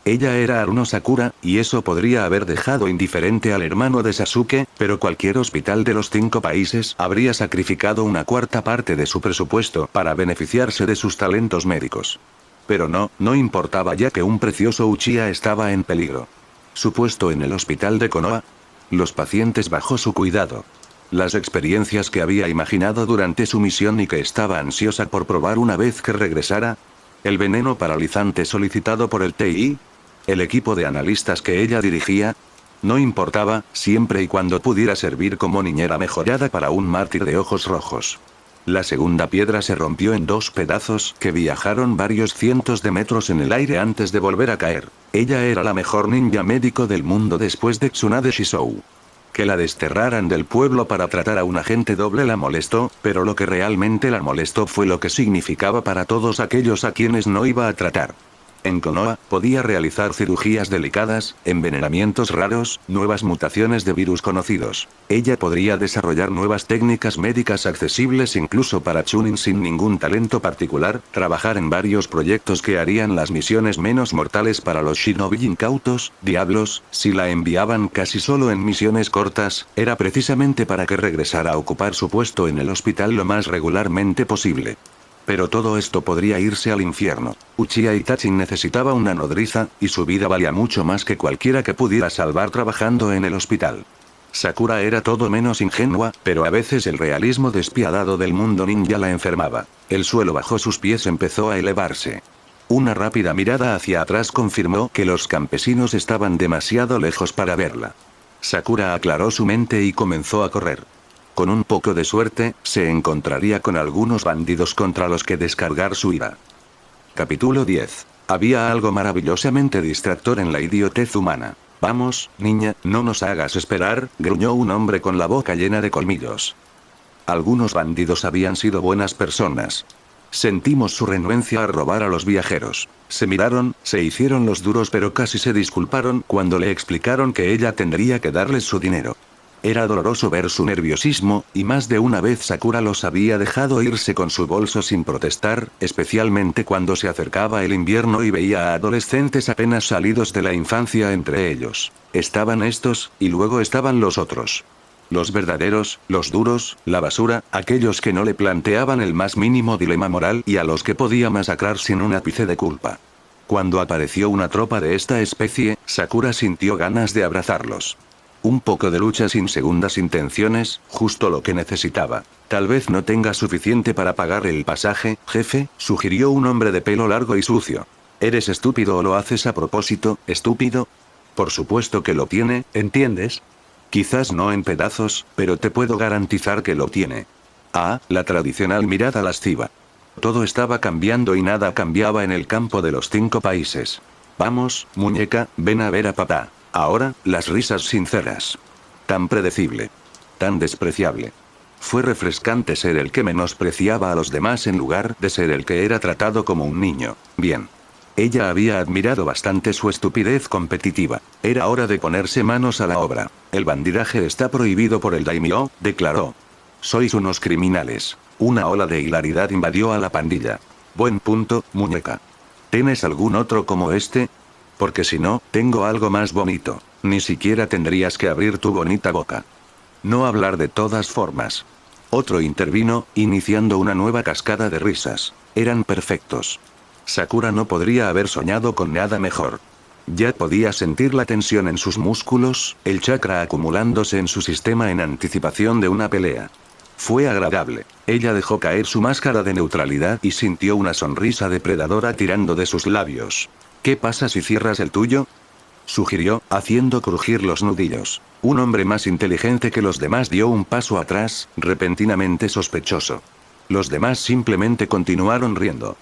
Ella era Aruno Sakura, y eso podría haber dejado indiferente al hermano de Sasuke, pero cualquier hospital de los 5 países habría sacrificado una cuarta parte de su presupuesto para beneficiarse de sus talentos médicos. Pero no importaba ya que un precioso Uchiha estaba en peligro. Su puesto en el hospital de Konoha. Los pacientes bajo su cuidado. Las experiencias que había imaginado durante su misión y que estaba ansiosa por probar una vez que regresara. El veneno paralizante solicitado por el TI. El equipo de analistas que ella dirigía. No importaba, siempre y cuando pudiera servir como niñera mejorada para un mártir de ojos rojos. La segunda piedra se rompió en 2 pedazos que viajaron varios cientos de metros en el aire antes de volver a caer. Ella era la mejor ninja médico del mundo después de Tsunade Shizou. Que la desterraran del pueblo para tratar a un agente doble la molestó, pero lo que realmente la molestó fue lo que significaba para todos aquellos a quienes no iba a tratar. En Konoha, podía realizar cirugías delicadas, envenenamientos raros, nuevas mutaciones de virus conocidos. Ella podría desarrollar nuevas técnicas médicas accesibles incluso para Chunin sin ningún talento particular, trabajar en varios proyectos que harían las misiones menos mortales para los shinobi incautos, diablos, si la enviaban casi solo en misiones cortas, era precisamente para que regresara a ocupar su puesto en el hospital lo más regularmente posible. Pero todo esto podría irse al infierno. Uchiha Itachi necesitaba una nodriza, y su vida valía mucho más que cualquiera que pudiera salvar trabajando en el hospital. Sakura era todo menos ingenua, pero a veces el realismo despiadado del mundo ninja la enfermaba. El suelo bajo sus pies empezó a elevarse. Una rápida mirada hacia atrás confirmó que los campesinos estaban demasiado lejos para verla. Sakura aclaró su mente y comenzó a correr. Con un poco de suerte, se encontraría con algunos bandidos contra los que descargar su ira. Capítulo 10. Había algo maravillosamente distractor en la idiotez humana. Vamos, niña, no nos hagas esperar, gruñó un hombre con la boca llena de colmillos. Algunos bandidos habían sido buenas personas. Sentimos su renuencia a robar a los viajeros. Se miraron, se hicieron los duros pero casi se disculparon cuando le explicaron que ella tendría que darles su dinero. Era doloroso ver su nerviosismo, y más de una vez Sakura los había dejado irse con su bolso sin protestar, especialmente cuando se acercaba el invierno y veía a adolescentes apenas salidos de la infancia entre ellos. Estaban estos, y luego estaban los otros. Los verdaderos, los duros, la basura, aquellos que no le planteaban el más mínimo dilema moral y a los que podía masacrar sin un ápice de culpa. Cuando apareció una tropa de esta especie, Sakura sintió ganas de abrazarlos. Un poco de lucha sin segundas intenciones, justo lo que necesitaba. Tal vez no tenga suficiente para pagar el pasaje, jefe, sugirió un hombre de pelo largo y sucio. ¿Eres estúpido o lo haces a propósito, estúpido? Por supuesto que lo tiene, ¿entiendes? Quizás no en pedazos, pero te puedo garantizar que lo tiene. Ah, la tradicional mirada lasciva. Todo estaba cambiando y nada cambiaba en el campo de los 5 países. Vamos, muñeca, ven a ver a papá. Ahora, las risas sinceras. Tan predecible. Tan despreciable. Fue refrescante ser el que menospreciaba a los demás en lugar de ser el que era tratado como un niño. Bien. Ella había admirado bastante su estupidez competitiva. Era hora de ponerse manos a la obra. El bandidaje está prohibido por el daimyo, declaró. Sois unos criminales. Una ola de hilaridad invadió a la pandilla. Buen punto, muñeca. ¿Tienes algún otro como este? Porque si no, tengo algo más bonito. Ni siquiera tendrías que abrir tu bonita boca. No hablar de todas formas. Otro intervino, iniciando una nueva cascada de risas. Eran perfectos. Sakura no podría haber soñado con nada mejor. Ya podía sentir la tensión en sus músculos, el chakra acumulándose en su sistema en anticipación de una pelea. Fue agradable. Ella dejó caer su máscara de neutralidad y sintió una sonrisa depredadora tirando de sus labios. ¿Qué pasa si cierras el tuyo?, sugirió, haciendo crujir los nudillos. Un hombre más inteligente que los demás dio un paso atrás, repentinamente sospechoso. Los demás simplemente continuaron riendo.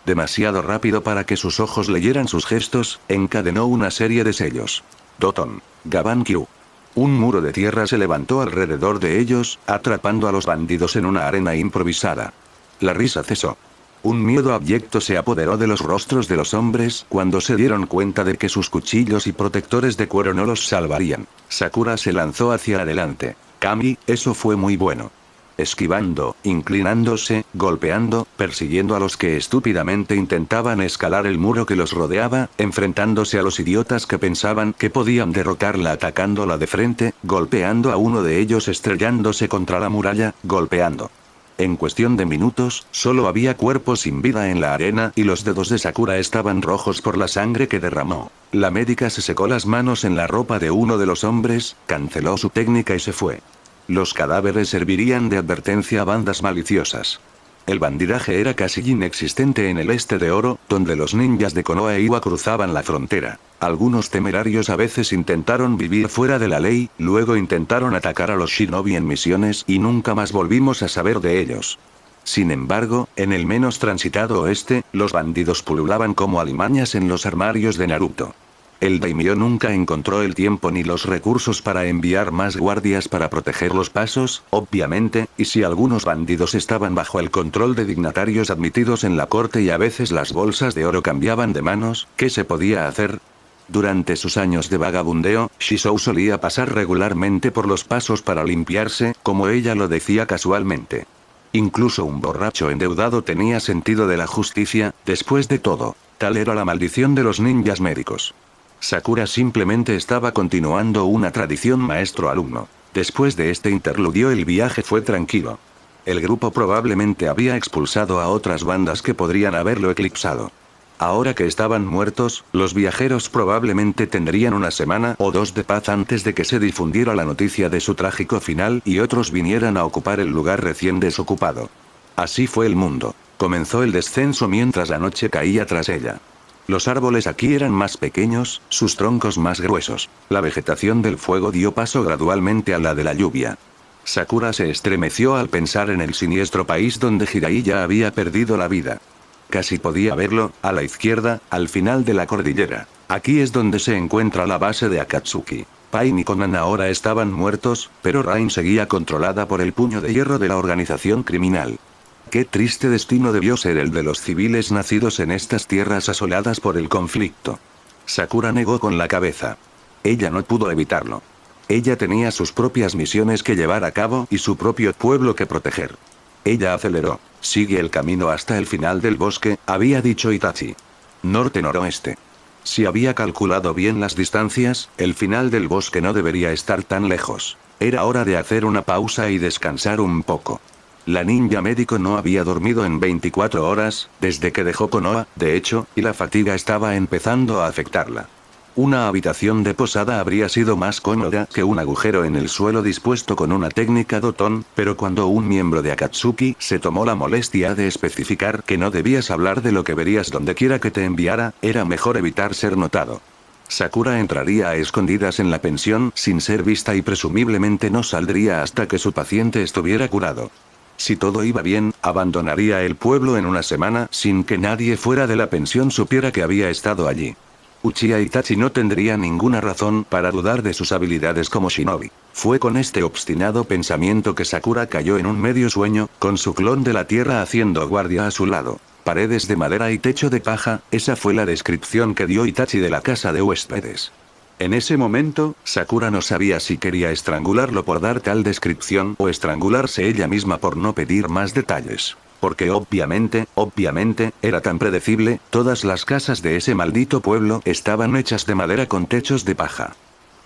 Demasiado rápido para que sus ojos leyeran sus gestos, encadenó una serie de sellos. Doton. Gaban-kyu. Un muro de tierra se levantó alrededor de ellos, atrapando a los bandidos en una arena improvisada. La risa cesó. Un miedo abyecto se apoderó de los rostros de los hombres cuando se dieron cuenta de que sus cuchillos y protectores de cuero no los salvarían. Sakura se lanzó hacia adelante. Kami, eso fue muy bueno. Esquivando, inclinándose, golpeando, persiguiendo a los que estúpidamente intentaban escalar el muro que los rodeaba, enfrentándose a los idiotas que pensaban que podían derrotarla atacándola de frente, golpeando a uno de ellos estrellándose contra la muralla, golpeando. En cuestión de minutos, solo había cuerpos sin vida en la arena y los dedos de Sakura estaban rojos por la sangre que derramó. La médica se secó las manos en la ropa de uno de los hombres, canceló su técnica y se fue. Los cadáveres servirían de advertencia a bandas maliciosas. El bandidaje era casi inexistente en el este de Oro, donde los ninjas de Konoha e Iwa cruzaban la frontera. Algunos temerarios a veces intentaron vivir fuera de la ley, luego intentaron atacar a los shinobi en misiones y nunca más volvimos a saber de ellos. Sin embargo, en el menos transitado oeste, los bandidos pululaban como alimañas en los armarios de Naruto. El daimyo nunca encontró el tiempo ni los recursos para enviar más guardias para proteger los pasos, obviamente, y si algunos bandidos estaban bajo el control de dignatarios admitidos en la corte y a veces las bolsas de oro cambiaban de manos, ¿qué se podía hacer? Durante sus años de vagabundeo, Shizou solía pasar regularmente por los pasos para limpiarse, como ella lo decía casualmente. Incluso un borracho endeudado tenía sentido de la justicia, después de todo. Tal era la maldición de los ninjas médicos. Sakura simplemente estaba continuando una tradición maestro-alumno. Después de este interludio el viaje fue tranquilo. El grupo probablemente había expulsado a otras bandas que podrían haberlo eclipsado. Ahora que estaban muertos, los viajeros probablemente tendrían una semana o dos de paz antes de que se difundiera la noticia de su trágico final y otros vinieran a ocupar el lugar recién desocupado. Así fue el mundo. Comenzó el descenso mientras la noche caía tras ella. Los árboles aquí eran más pequeños, sus troncos más gruesos. La vegetación del fuego dio paso gradualmente a la de la lluvia. Sakura se estremeció al pensar en el siniestro país donde Jiraiya había perdido la vida. Casi podía verlo, a la izquierda, al final de la cordillera. Aquí es donde se encuentra la base de Akatsuki. Pain y Conan ahora estaban muertos, pero Rain seguía controlada por el puño de hierro de la organización criminal. Qué triste destino debió ser el de los civiles nacidos en estas tierras asoladas por el conflicto. Sakura negó con la cabeza. Ella no pudo evitarlo. Ella tenía sus propias misiones que llevar a cabo y su propio pueblo que proteger. Ella aceleró. Sigue el camino hasta el final del bosque, había dicho Itachi. Norte-noroeste. Si había calculado bien las distancias, el final del bosque no debería estar tan lejos. Era hora de hacer una pausa y descansar un poco. La ninja médico no había dormido en 24 horas, desde que dejó Konoha, de hecho, y la fatiga estaba empezando a afectarla. Una habitación de posada habría sido más cómoda que un agujero en el suelo dispuesto con una técnica Doton, pero cuando un miembro de Akatsuki se tomó la molestia de especificar que no debías hablar de lo que verías dondequiera que te enviara, era mejor evitar ser notado. Sakura entraría a escondidas en la pensión sin ser vista y presumiblemente no saldría hasta que su paciente estuviera curado. Si todo iba bien, abandonaría el pueblo en una semana sin que nadie fuera de la pensión supiera que había estado allí. Uchiha Itachi no tendría ninguna razón para dudar de sus habilidades como shinobi. Fue con este obstinado pensamiento que Sakura cayó en un medio sueño, con su clon de la tierra haciendo guardia a su lado. Paredes de madera y techo de paja, esa fue la descripción que dio Itachi de la casa de huéspedes. En ese momento, Sakura no sabía si quería estrangularlo por dar tal descripción o estrangularse ella misma por no pedir más detalles. Porque obviamente, era tan predecible, todas las casas de ese maldito pueblo estaban hechas de madera con techos de paja.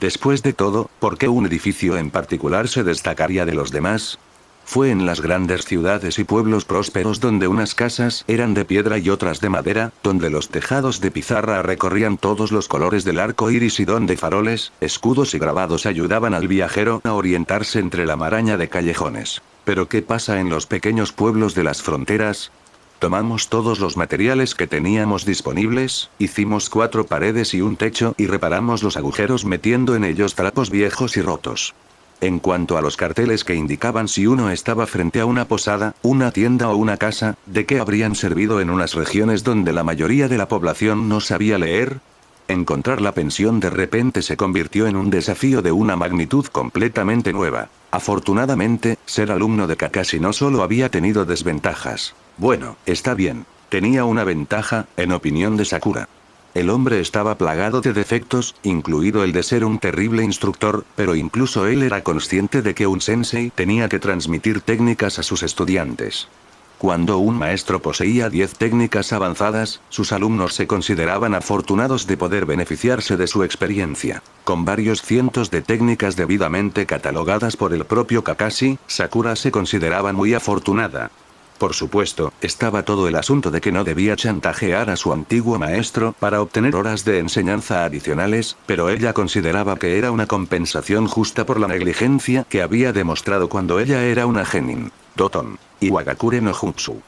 Después de todo, ¿por qué un edificio en particular se destacaría de los demás? Fue en las grandes ciudades y pueblos prósperos donde unas casas eran de piedra y otras de madera, donde los tejados de pizarra recorrían todos los colores del arco iris y donde faroles, escudos y grabados ayudaban al viajero a orientarse entre la maraña de callejones. Pero ¿qué pasa en los pequeños pueblos de las fronteras? Tomamos todos los materiales que teníamos disponibles, hicimos 4 paredes y un techo y reparamos los agujeros metiendo en ellos trapos viejos y rotos. En cuanto a los carteles que indicaban si uno estaba frente a una posada, una tienda o una casa, ¿de qué habrían servido en unas regiones donde la mayoría de la población no sabía leer? Encontrar la pensión de repente se convirtió en un desafío de una magnitud completamente nueva. Afortunadamente, ser alumno de Kakashi no solo había tenido desventajas. Bueno, está bien. Tenía una ventaja, en opinión de Sakura. El hombre estaba plagado de defectos, incluido el de ser un terrible instructor, pero incluso él era consciente de que un sensei tenía que transmitir técnicas a sus estudiantes. Cuando un maestro poseía 10 técnicas avanzadas, sus alumnos se consideraban afortunados de poder beneficiarse de su experiencia. Con varios cientos de técnicas debidamente catalogadas por el propio Kakashi, Sakura se consideraba muy afortunada. Por supuesto, estaba todo el asunto de que no debía chantajear a su antiguo maestro para obtener horas de enseñanza adicionales, pero ella consideraba que era una compensación justa por la negligencia que había demostrado cuando ella era una genin. Doton. Iwagakure no Jutsu.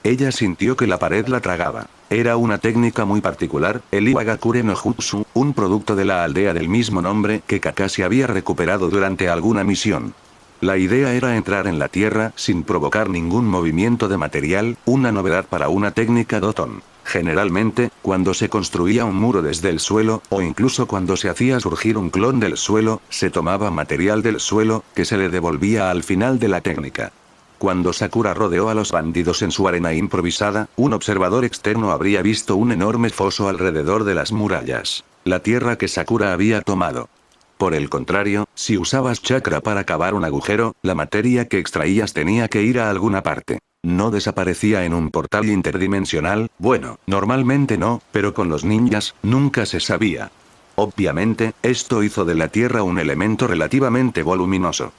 Ella sintió que la pared la tragaba. Era una técnica muy particular, el Iwagakure no Jutsu, un producto de la aldea del mismo nombre que Kakashi había recuperado durante alguna misión. La idea era entrar en la tierra sin provocar ningún movimiento de material, una novedad para una técnica Doton. Generalmente, cuando se construía un muro desde el suelo, o incluso cuando se hacía surgir un clon del suelo, se tomaba material del suelo, que se le devolvía al final de la técnica. Cuando Sakura rodeó a los bandidos en su arena improvisada, un observador externo habría visto un enorme foso alrededor de las murallas. La tierra que Sakura había tomado. Por el contrario, si usabas chakra para cavar un agujero, la materia que extraías tenía que ir a alguna parte. No desaparecía en un portal interdimensional, bueno, normalmente no, pero con los ninjas, nunca se sabía. Obviamente, esto hizo de la tierra un elemento relativamente voluminoso.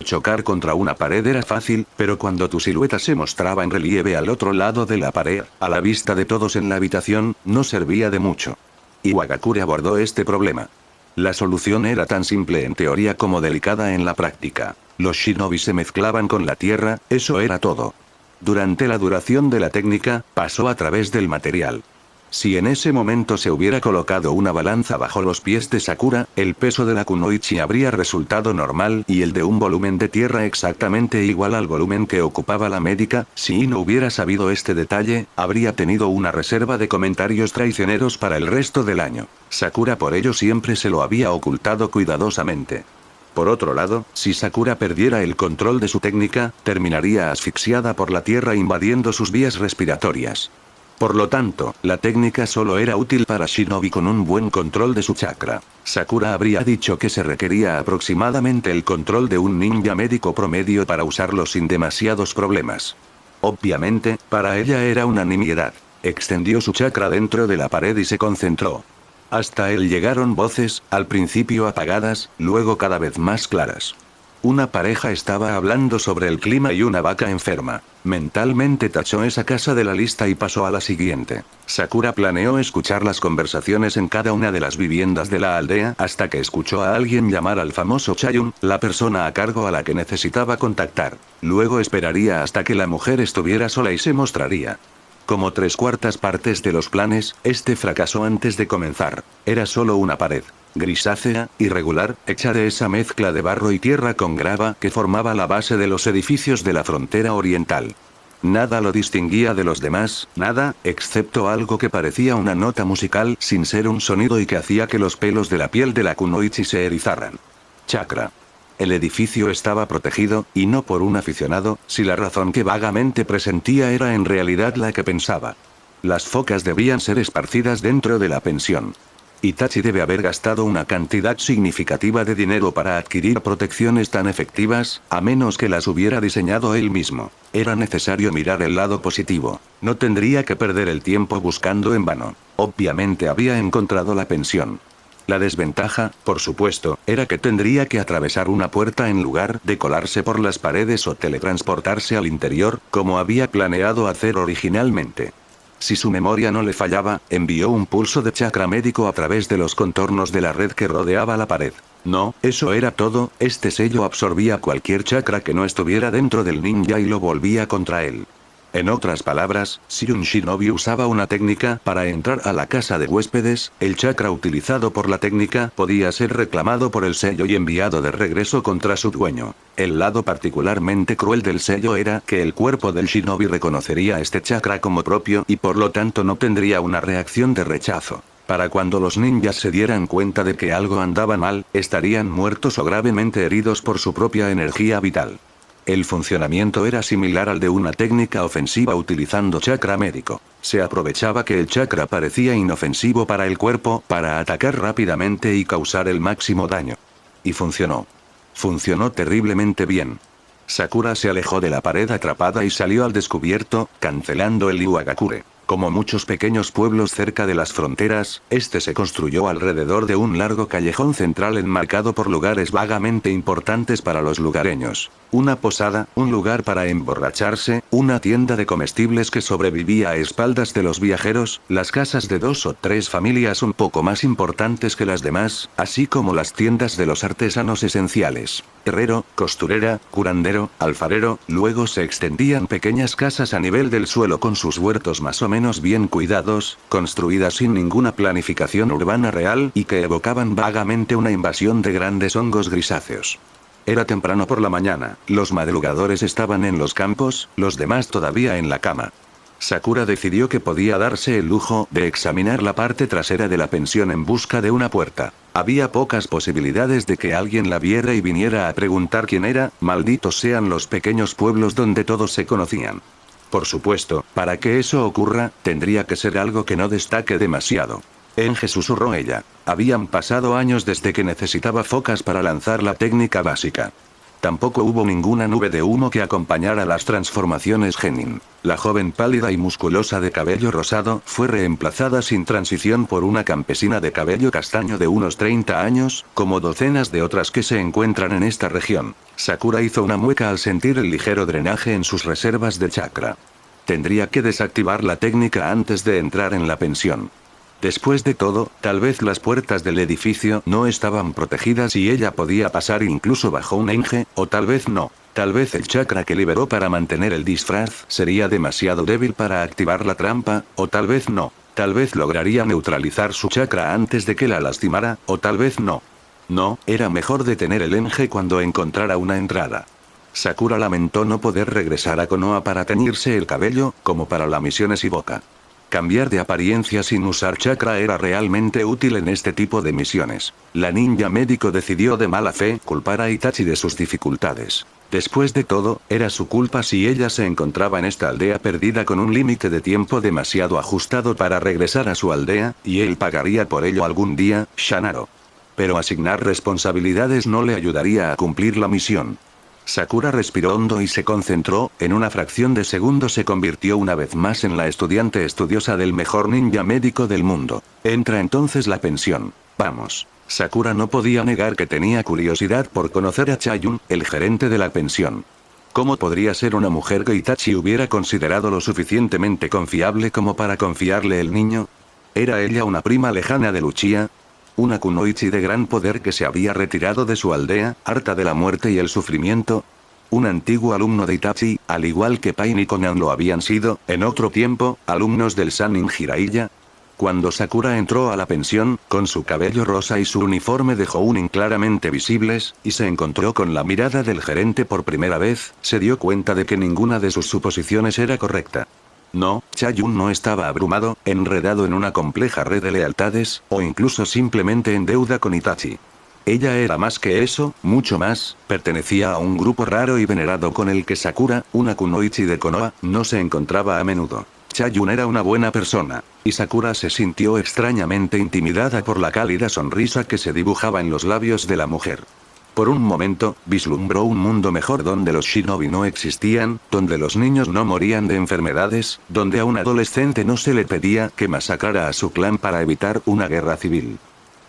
Chocar contra una pared era fácil, pero cuando tu silueta se mostraba en relieve al otro lado de la pared, a la vista de todos en la habitación, no servía de mucho. Iwagakure abordó este problema. La solución era tan simple en teoría como delicada en la práctica. Los shinobi se mezclaban con la tierra, eso era todo. Durante la duración de la técnica, pasó a través del material. Si en ese momento se hubiera colocado una balanza bajo los pies de Sakura, el peso de la kunoichi habría resultado normal y el de un volumen de tierra exactamente igual al volumen que ocupaba la médica. Si no hubiera sabido este detalle, habría tenido una reserva de comentarios traicioneros para el resto del año. Sakura por ello siempre se lo había ocultado cuidadosamente. Por otro lado, si Sakura perdiera el control de su técnica, terminaría asfixiada por la tierra invadiendo sus vías respiratorias. Por lo tanto, la técnica solo era útil para shinobi con un buen control de su chakra. Sakura habría dicho que se requería aproximadamente el control de un ninja médico promedio para usarlo sin demasiados problemas. Obviamente, para ella era una nimiedad. Extendió su chakra dentro de la pared y se concentró. Hasta él llegaron voces, al principio apagadas, luego cada vez más claras. Una pareja estaba hablando sobre el clima y una vaca enferma. Mentalmente tachó esa casa de la lista y pasó a la siguiente. Sakura planeó escuchar las conversaciones en cada una de las viviendas de la aldea hasta que escuchó a alguien llamar al famoso Chayun, la persona a cargo a la que necesitaba contactar. Luego esperaría hasta que la mujer estuviera sola y se mostraría. Como 3/4 partes de los planes, este fracasó antes de comenzar. Era solo una pared. Grisácea, irregular, hecha de esa mezcla de barro y tierra con grava que formaba la base de los edificios de la frontera oriental. Nada lo distinguía de los demás, nada, excepto algo que parecía una nota musical sin ser un sonido y que hacía que los pelos de la piel de la kunoichi se erizaran. Chakra. El edificio estaba protegido, y no por un aficionado, si la razón que vagamente presentía era en realidad la que pensaba. Las focas debían ser esparcidas dentro de la pensión. Itachi debe haber gastado una cantidad significativa de dinero para adquirir protecciones tan efectivas, a menos que las hubiera diseñado él mismo. Era necesario mirar el lado positivo. No tendría que perder el tiempo buscando en vano. Obviamente había encontrado la pensión. La desventaja, por supuesto, era que tendría que atravesar una puerta en lugar de colarse por las paredes o teletransportarse al interior, como había planeado hacer originalmente. Si su memoria no le fallaba, envió un pulso de chakra médico a través de los contornos de la red que rodeaba la pared. No, eso era todo, este sello absorbía cualquier chakra que no estuviera dentro del ninja y lo volvía contra él. En otras palabras, si un shinobi usaba una técnica para entrar a la casa de huéspedes, el chakra utilizado por la técnica podía ser reclamado por el sello y enviado de regreso contra su dueño. El lado particularmente cruel del sello era que el cuerpo del shinobi reconocería este chakra como propio y por lo tanto no tendría una reacción de rechazo. Para cuando los ninjas se dieran cuenta de que algo andaba mal, estarían muertos o gravemente heridos por su propia energía vital. El funcionamiento era similar al de una técnica ofensiva utilizando chakra médico. Se aprovechaba que el chakra parecía inofensivo para el cuerpo para atacar rápidamente y causar el máximo daño. Y funcionó. Funcionó terriblemente bien. Sakura se alejó de la pared atrapada y salió al descubierto, cancelando el Iwagakure. Como muchos pequeños pueblos cerca de las fronteras, este se construyó alrededor de un largo callejón central enmarcado por lugares vagamente importantes para los lugareños. Una posada, un lugar para emborracharse, una tienda de comestibles que sobrevivía a espaldas de los viajeros, las casas de 2 o 3 familias un poco más importantes que las demás, así como las tiendas de los artesanos esenciales. Herrero, costurera, curandero, alfarero, luego se extendían pequeñas casas a nivel del suelo con sus huertos más o menos bien cuidados, construidas sin ninguna planificación urbana real y que evocaban vagamente una invasión de grandes hongos grisáceos. Era temprano por la mañana, los madrugadores estaban en los campos, los demás todavía en la cama. Sakura decidió que podía darse el lujo de examinar la parte trasera de la pensión en busca de una puerta. Había pocas posibilidades de que alguien la viera y viniera a preguntar quién era, malditos sean los pequeños pueblos donde todos se conocían. Por supuesto, para que eso ocurra, tendría que ser algo que no destaque demasiado. Enge, susurró ella. Habían pasado años desde que necesitaba focas para lanzar la técnica básica. Tampoco hubo ninguna nube de humo que acompañara las transformaciones genin. La joven pálida y musculosa de cabello rosado fue reemplazada sin transición por una campesina de cabello castaño de unos 30 años, como docenas de otras que se encuentran en esta región. Sakura hizo una mueca al sentir el ligero drenaje en sus reservas de chakra. Tendría que desactivar la técnica antes de entrar en la pensión. Después de todo, tal vez las puertas del edificio no estaban protegidas y ella podía pasar incluso bajo un Enge, o tal vez no. Tal vez el chakra que liberó para mantener el disfraz sería demasiado débil para activar la trampa, o tal vez no. Tal vez lograría neutralizar su chakra antes de que la lastimara, o tal vez no. No, era mejor detener el Enge cuando encontrara una entrada. Sakura lamentó no poder regresar a Konoha para teñirse el cabello, como para la misión Shiboka. Cambiar de apariencia sin usar chakra era realmente útil en este tipo de misiones. La ninja médico decidió de mala fe culpar a Itachi de sus dificultades. Después de todo, era su culpa si ella se encontraba en esta aldea perdida con un límite de tiempo demasiado ajustado para regresar a su aldea, y él pagaría por ello algún día, Shanaro. Pero asignar responsabilidades no le ayudaría a cumplir la misión. Sakura respiró hondo y se concentró, en una fracción de segundo se convirtió una vez más en la estudiante estudiosa del mejor ninja médico del mundo. Entra entonces la pensión. Vamos. Sakura no podía negar que tenía curiosidad por conocer a Chayun, el gerente de la pensión. ¿Cómo podría ser una mujer que Itachi hubiera considerado lo suficientemente confiable como para confiarle el niño? ¿Era ella una prima lejana de Luchia? Una kunoichi de gran poder que se había retirado de su aldea, harta de la muerte y el sufrimiento. Un antiguo alumno de Itachi, al igual que Pain y Konan lo habían sido, en otro tiempo, alumnos del Sannin Jiraiya. Cuando Sakura entró a la pensión, con su cabello rosa y su uniforme de Jounin claramente visibles, y se encontró con la mirada del gerente por primera vez, se dio cuenta de que ninguna de sus suposiciones era correcta. No, Chayun no estaba abrumado, enredado en una compleja red de lealtades, o incluso simplemente en deuda con Itachi. Ella era más que eso, mucho más, pertenecía a un grupo raro y venerado con el que Sakura, una kunoichi de Konoha, no se encontraba a menudo. Chayun era una buena persona, y Sakura se sintió extrañamente intimidada por la cálida sonrisa que se dibujaba en los labios de la mujer. Por un momento, vislumbró un mundo mejor donde los shinobi no existían, donde los niños no morían de enfermedades, donde a un adolescente no se le pedía que masacrara a su clan para evitar una guerra civil.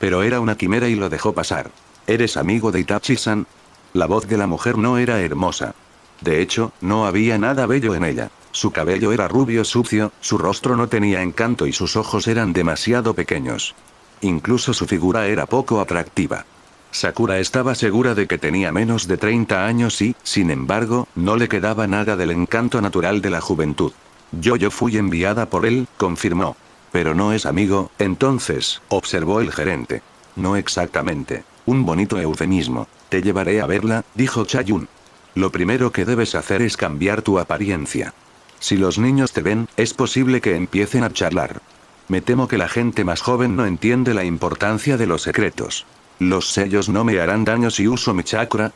Pero era una quimera y lo dejó pasar. ¿Eres amigo de Itachi-san? La voz de la mujer no era hermosa. De hecho, no había nada bello en ella. Su cabello era rubio sucio, su rostro no tenía encanto y sus ojos eran demasiado pequeños. Incluso su figura era poco atractiva. Sakura estaba segura de que tenía menos de 30 años y, sin embargo, no le quedaba nada del encanto natural de la juventud. Yo fui enviada por él, confirmó. Pero no es amigo, entonces, observó el gerente. No exactamente. Un bonito eufemismo. Te llevaré a verla, dijo Chayun. Lo primero que debes hacer es cambiar tu apariencia. Si los niños te ven, es posible que empiecen a charlar. Me temo que la gente más joven no entiende la importancia de los secretos. ¿Los sellos no me harán daño si uso mi chakra?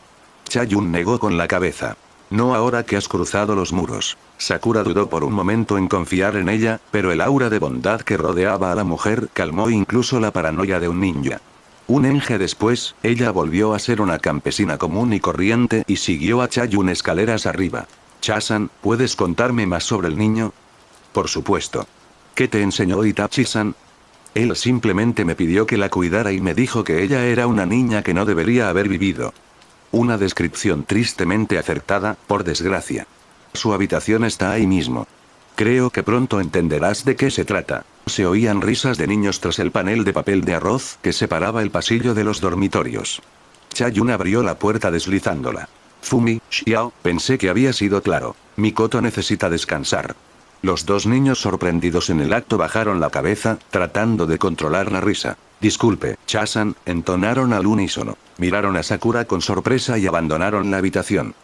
Chayun negó con la cabeza. No ahora que has cruzado los muros. Sakura dudó por un momento en confiar en ella, pero el aura de bondad que rodeaba a la mujer calmó incluso la paranoia de un ninja. Un enge después, ella volvió a ser una campesina común y corriente y siguió a Chayun escaleras arriba. Chasan, ¿puedes contarme más sobre el niño? Por supuesto. ¿Qué te enseñó Itachi-san? Él simplemente me pidió que la cuidara y me dijo que ella era una niña que no debería haber vivido. Una descripción tristemente acertada, por desgracia. Su habitación está ahí mismo. Creo que pronto entenderás de qué se trata. Se oían risas de niños tras el panel de papel de arroz que separaba el pasillo de los dormitorios. Chayun abrió la puerta deslizándola. Fumi, Xiao, pensé que había sido claro. Mikoto necesita descansar. Los dos niños sorprendidos en el acto bajaron la cabeza, tratando de controlar la risa. Disculpe, Cha-san, entonaron al unísono. Miraron a Sakura con sorpresa y abandonaron la habitación.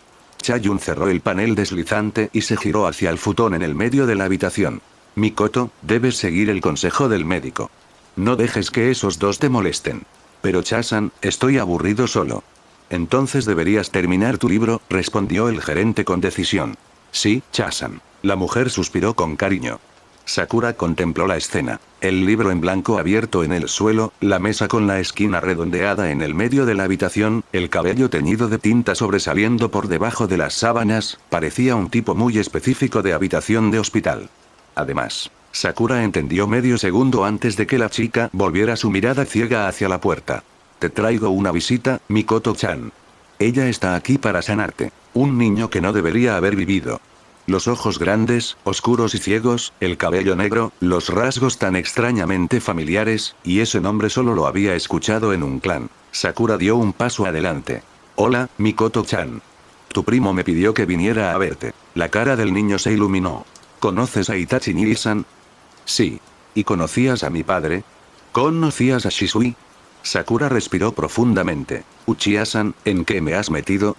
Cha-yun cerró el panel deslizante y se giró hacia el futón en el medio de la habitación. Mikoto, debes seguir el consejo del médico. No dejes que esos dos te molesten. Pero Cha-san, estoy aburrido solo. Entonces deberías terminar tu libro, respondió el gerente con decisión. Sí, Cha-san. La mujer suspiró con cariño. Sakura contempló la escena. El libro en blanco abierto en el suelo, la mesa con la esquina redondeada en el medio de la habitación, el cabello teñido de tinta sobresaliendo por debajo de las sábanas, parecía un tipo muy específico de habitación de hospital. Además, Sakura entendió medio segundo antes de que la chica volviera su mirada ciega hacia la puerta. Te traigo una visita, Mikoto-chan. Ella está aquí para sanarte. Un niño que no debería haber vivido. Los ojos grandes, oscuros y ciegos, el cabello negro, los rasgos tan extrañamente familiares, y ese nombre solo lo había escuchado en un clan. Sakura dio un paso adelante. Hola, Mikoto-chan. Tu primo me pidió que viniera a verte. La cara del niño se iluminó. ¿Conoces a Itachi Nii-san? Sí. ¿Y conocías a mi padre? ¿Conocías a Shisui? Sakura respiró profundamente. Uchiha-san, ¿en qué me has metido?